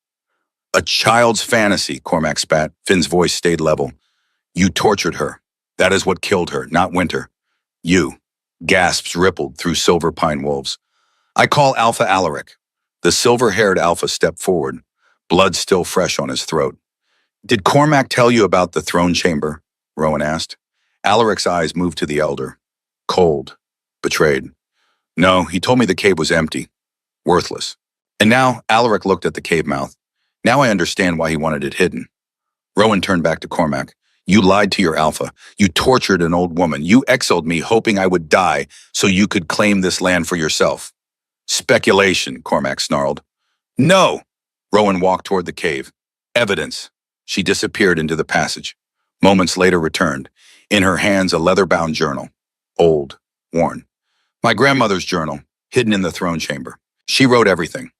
A child's fantasy, Cormac spat. Finn's voice stayed level. You tortured her. That is what killed her, not Winter. You. Gasps rippled through Silver Pine wolves. I call Alpha Alaric. The silver-haired Alpha stepped forward, blood still fresh on his throat. Did Cormac tell you about the throne chamber? Rowan asked. Alaric's eyes moved to the elder. Cold. Betrayed. No, he told me the cave was empty. Worthless. And now, Alaric looked at the cave mouth. Now I understand why he wanted it hidden. Rowan turned back to Cormac. You lied to your Alpha. You tortured an old woman. You exiled me hoping I would die so you could claim this land for yourself. Speculation, Cormac snarled. No! Rowan walked toward the cave. Evidence. She disappeared into the passage. Moments later returned. In her hands a leather-bound journal. Old. Worn. My grandmother's journal, hidden in the throne chamber. She wrote everything.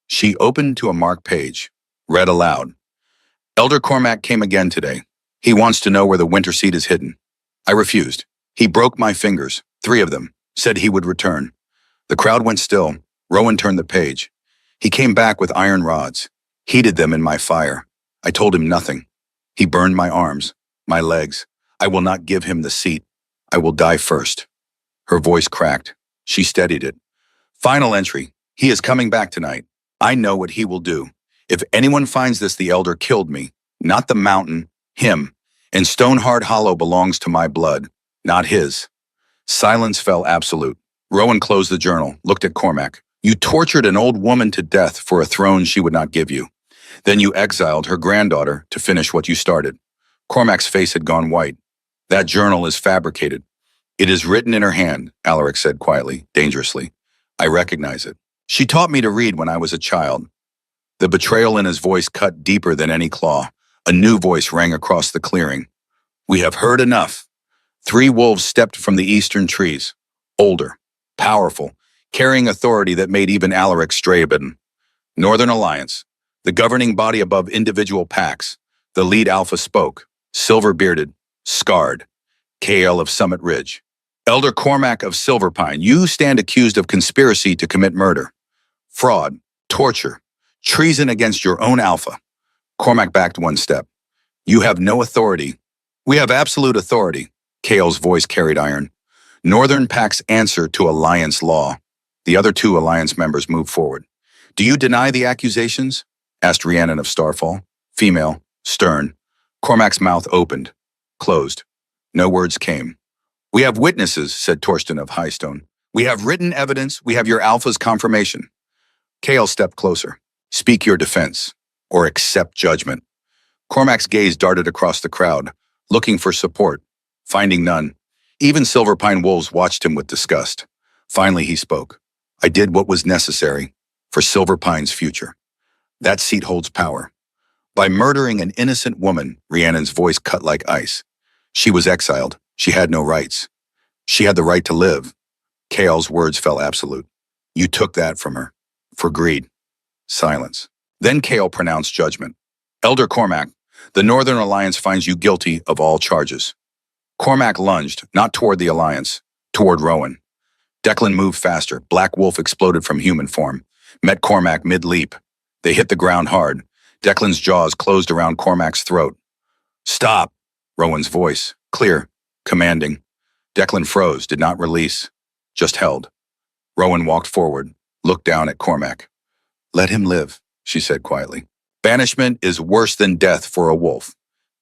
She opened to a marked page. Read aloud. Elder Cormac came again today. He wants to know where the winter seed is hidden. I refused. He broke my fingers, 3 of them, said he would return. The crowd went still. Rowan turned the page. He came back with iron rods, heated them in my fire. I told him nothing. He burned my arms, my legs. I will not give him the seat. I will die first. Her voice cracked. She steadied it. Final entry. He is coming back tonight. I know what he will do. If anyone finds this, the elder killed me. Not the mountain, him. And Stoneheart Hollow belongs to my blood, not his. Silence fell absolute. Rowan closed the journal, looked at Cormac. You tortured an old woman to death for a throne she would not give you. Then you exiled her granddaughter to finish what you started. Cormac's face had gone white. That journal is fabricated. It is written in her hand, Alaric said quietly, dangerously. I recognize it. She taught me to read when I was a child. The betrayal in his voice cut deeper than any claw. A new voice rang across the clearing. We have heard enough. 3 wolves stepped from the eastern trees. Older, powerful, carrying authority that made even Alaric stray-bitten. Northern Alliance, the governing body above individual packs. The lead Alpha spoke, silver-bearded, scarred. KL of Summit Ridge. Elder Cormac of Silverpine, you stand accused of conspiracy to commit murder, fraud, torture, treason against your own Alpha. Cormac backed 1 step. You have no authority. We have absolute authority. KL's voice carried iron. Northern Pack's answer to Alliance law. The other 2 Alliance members moved forward. Do you deny the accusations? Asked Rhiannon of Starfall. Female, stern. Cormac's mouth opened, closed. No words came. We have witnesses, said Torsten of Highstone. We have written evidence. We have your Alpha's confirmation. KL stepped closer. Speak your defense, or accept judgment. Cormac's gaze darted across the crowd, looking for support, finding none. Even Silverpine wolves watched him with disgust. Finally, he spoke. I did what was necessary for Silverpine's future. That seat holds power. By murdering an innocent woman, Rhiannon's voice cut like ice. She was exiled. She had no rights. She had the right to live. KL's words fell absolute. You took that from her. For greed. Silence. Then KL pronounced judgment. Elder Cormac, the Northern Alliance finds you guilty of all charges. Cormac lunged, not toward the Alliance, toward Rowan. Declan moved faster. Black Wolf exploded from human form, met Cormac mid-leap. They hit the ground hard. Declan's jaws closed around Cormac's throat. Stop! Rowan's voice, clear, commanding. Declan froze, did not release, just held. Rowan walked forward, looked down at Cormac. Let him live, she said quietly. Banishment is worse than death for a wolf.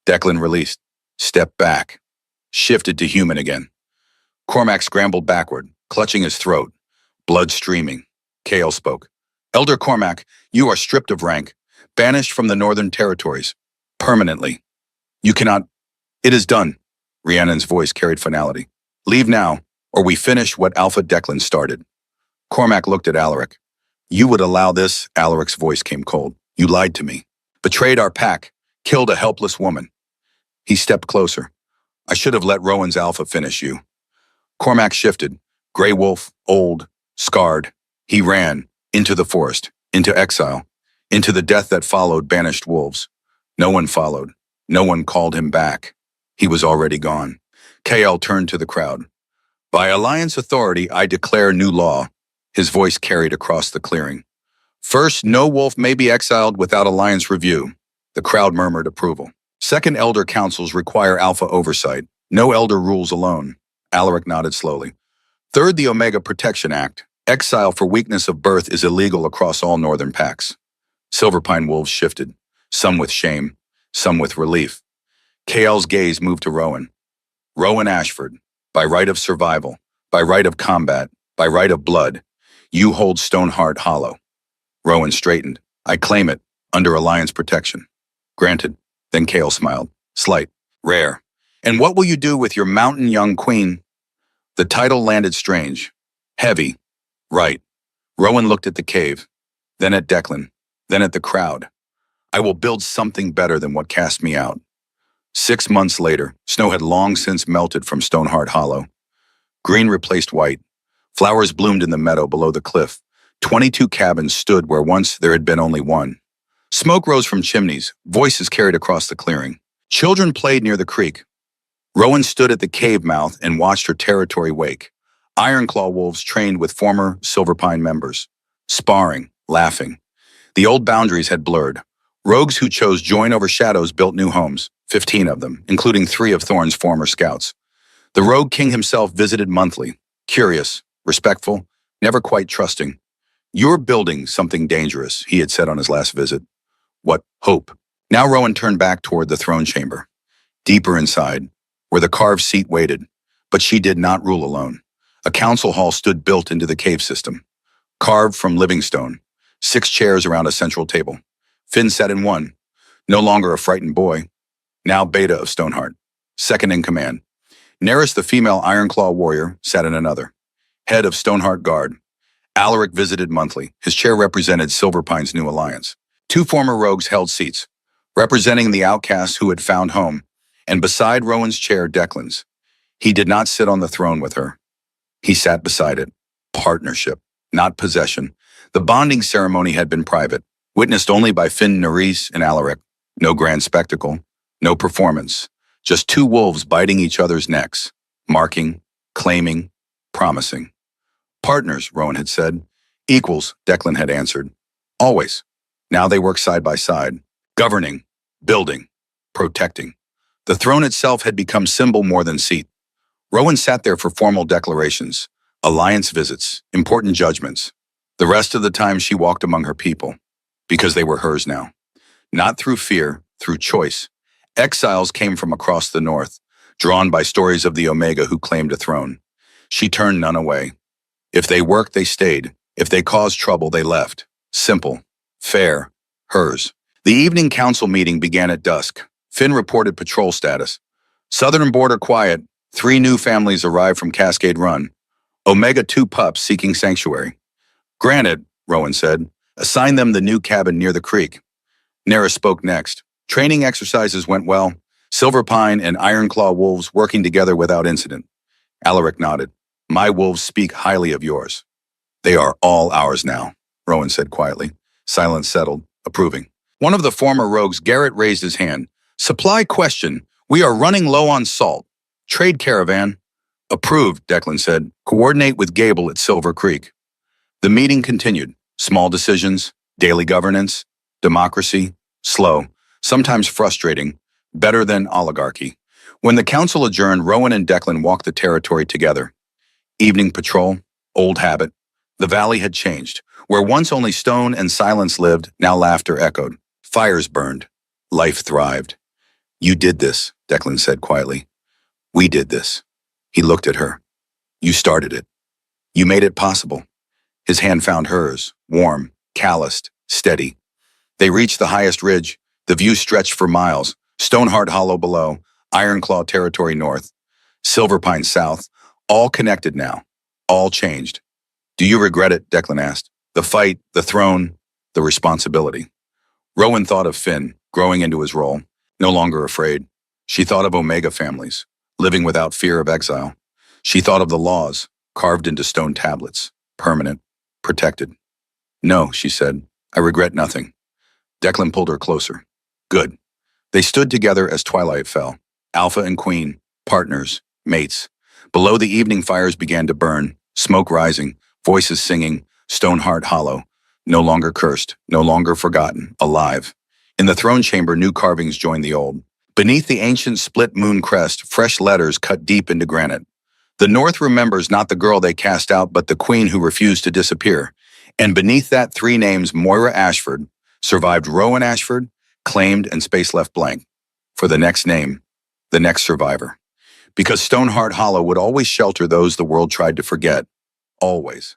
Declan released, stepped back, shifted to human again. Cormac scrambled backward, clutching his throat, blood streaming. KL spoke. Elder Cormac, you are stripped of rank, banished from the Northern Territories, permanently. You cannot... It is done. Rhiannon's voice carried finality. Leave now, or we finish what Alpha Declan started. Cormac looked at Alaric. You would allow this? Alaric's voice came cold. You lied to me. Betrayed our pack. Killed a helpless woman. He stepped closer. I should have let Rowan's Alpha finish you. Cormac shifted. Grey wolf, old, scarred. He ran into the forest, into exile, into the death that followed banished wolves. No one followed. No one called him back. He was already gone. KL turned to the crowd. By Alliance authority, I declare new law. His voice carried across the clearing. First, no wolf may be exiled without Alliance review. The crowd murmured approval. Second, elder councils require alpha oversight. No elder rules alone. Alaric nodded slowly. Third, the Omega Protection Act. Exile for weakness of birth is illegal across all northern packs. Silverpine wolves shifted, some with shame, some with relief. KL's gaze moved to Rowan. Rowan Ashford, by right of survival, by right of combat, by right of blood, you hold Stoneheart Hollow. Rowan straightened. I claim it, under Alliance protection. Granted. Then Kale smiled. Slight. Rare. And what will you do with your mountain young queen? The title landed strange. Heavy. Right. Rowan looked at the cave, then at Declan, then at the crowd. I will build something better than what cast me out. 6 months later, snow had long since melted from Stoneheart Hollow. Green replaced white. Flowers bloomed in the meadow below the cliff. 22 cabins stood where once there had been only one. Smoke rose from chimneys. Voices carried across the clearing. Children played near the creek. Rowan stood at the cave mouth and watched her territory wake. Ironclaw wolves trained with former Silverpine members. Sparring, laughing. The old boundaries had blurred. Rogues who chose join over shadows built new homes, 15 of them, including 3 of Thorn's former scouts. The Rogue King himself visited monthly, curious, respectful, never quite trusting. You're building something dangerous, he had said on his last visit. What hope? Now Rowan turned back toward the throne chamber. Deeper inside, where the carved seat waited, but she did not rule alone. A council hall stood built into the cave system, carved from living stone, 6 chairs around a central table. Finn sat in one, no longer a frightened boy, now Beta of Stoneheart, second in command. Neris, the female Ironclaw warrior, sat in another, head of Stoneheart Guard. Alaric visited monthly. His chair represented Silverpine's new alliance. 2 former rogues held seats, representing the outcasts who had found home, and beside Rowan's chair, Declan's. He did not sit on the throne with her. He sat beside it. Partnership, not possession. The bonding ceremony had been private, witnessed only by Finn, Neris, and Alaric. No grand spectacle, no performance. Just 2 wolves biting each other's necks, marking, claiming, promising. Partners, Rowan had said. Equals, Declan had answered. Always. Now they work side by side, governing, building, protecting. The throne itself had become symbol more than seat. Rowan sat there for formal declarations, alliance visits, important judgments. The rest of the time she walked among her people, because they were hers now. Not through fear, through choice. Exiles came from across the north, drawn by stories of the Omega who claimed a throne. She turned none away. If they worked, they stayed. If they caused trouble, they left. Simple, fair, hers. The evening council meeting began at dusk. Finn reported patrol status. Southern border quiet. 3 new families arrived from Cascade Run. Omega 2 pups seeking sanctuary. Granted, Rowan said. Assign them the new cabin near the creek. Neris spoke next. Training exercises went well. Silverpine and Ironclaw wolves working together without incident. Alaric nodded. My wolves speak highly of yours. They are all ours now, Rowan said quietly. Silence settled, approving. One of the former rogues, Garrett, raised his hand. Supply question. We are running low on salt. Trade caravan. Approved, Declan said. Coordinate with Gable at Silver Creek. The meeting continued. Small decisions, daily governance, democracy, slow, sometimes frustrating, better than oligarchy. When the council adjourned, Rowan and Declan walked the territory together. Evening patrol, old habit. The valley had changed. Where once only stone and silence lived, now laughter echoed. Fires burned. Life thrived. You did this, Declan said quietly. We did this. He looked at her. You started it. You made it possible. His hand found hers, warm, calloused, steady. They reached the highest ridge. The view stretched for miles. Stoneheart Hollow below, Ironclaw territory north, Silverpine south, all connected now, all changed. Do you regret it, Declan asked. The fight, the throne, the responsibility. Rowan thought of Finn, growing into his role, no longer afraid. She thought of Omega families, living without fear of exile. She thought of the laws, carved into stone tablets, permanent, protected. No, she said, I regret nothing. Declan pulled her closer. Good. They stood together as twilight fell. Alpha and Queen, partners, mates. Below the evening fires began to burn, smoke rising, voices singing, Stoneheart hollow. No longer cursed, no longer forgotten, alive. In the throne chamber, new carvings joined the old. Beneath the ancient split moon crest, fresh letters cut deep into granite. The North remembers not the girl they cast out, but the queen who refused to disappear. And beneath that, three names, Moira Ashford, survived Rowan Ashford, claimed and space left blank. For the next name, the next survivor. Because Stoneheart Hollow would always shelter those the world tried to forget. Always.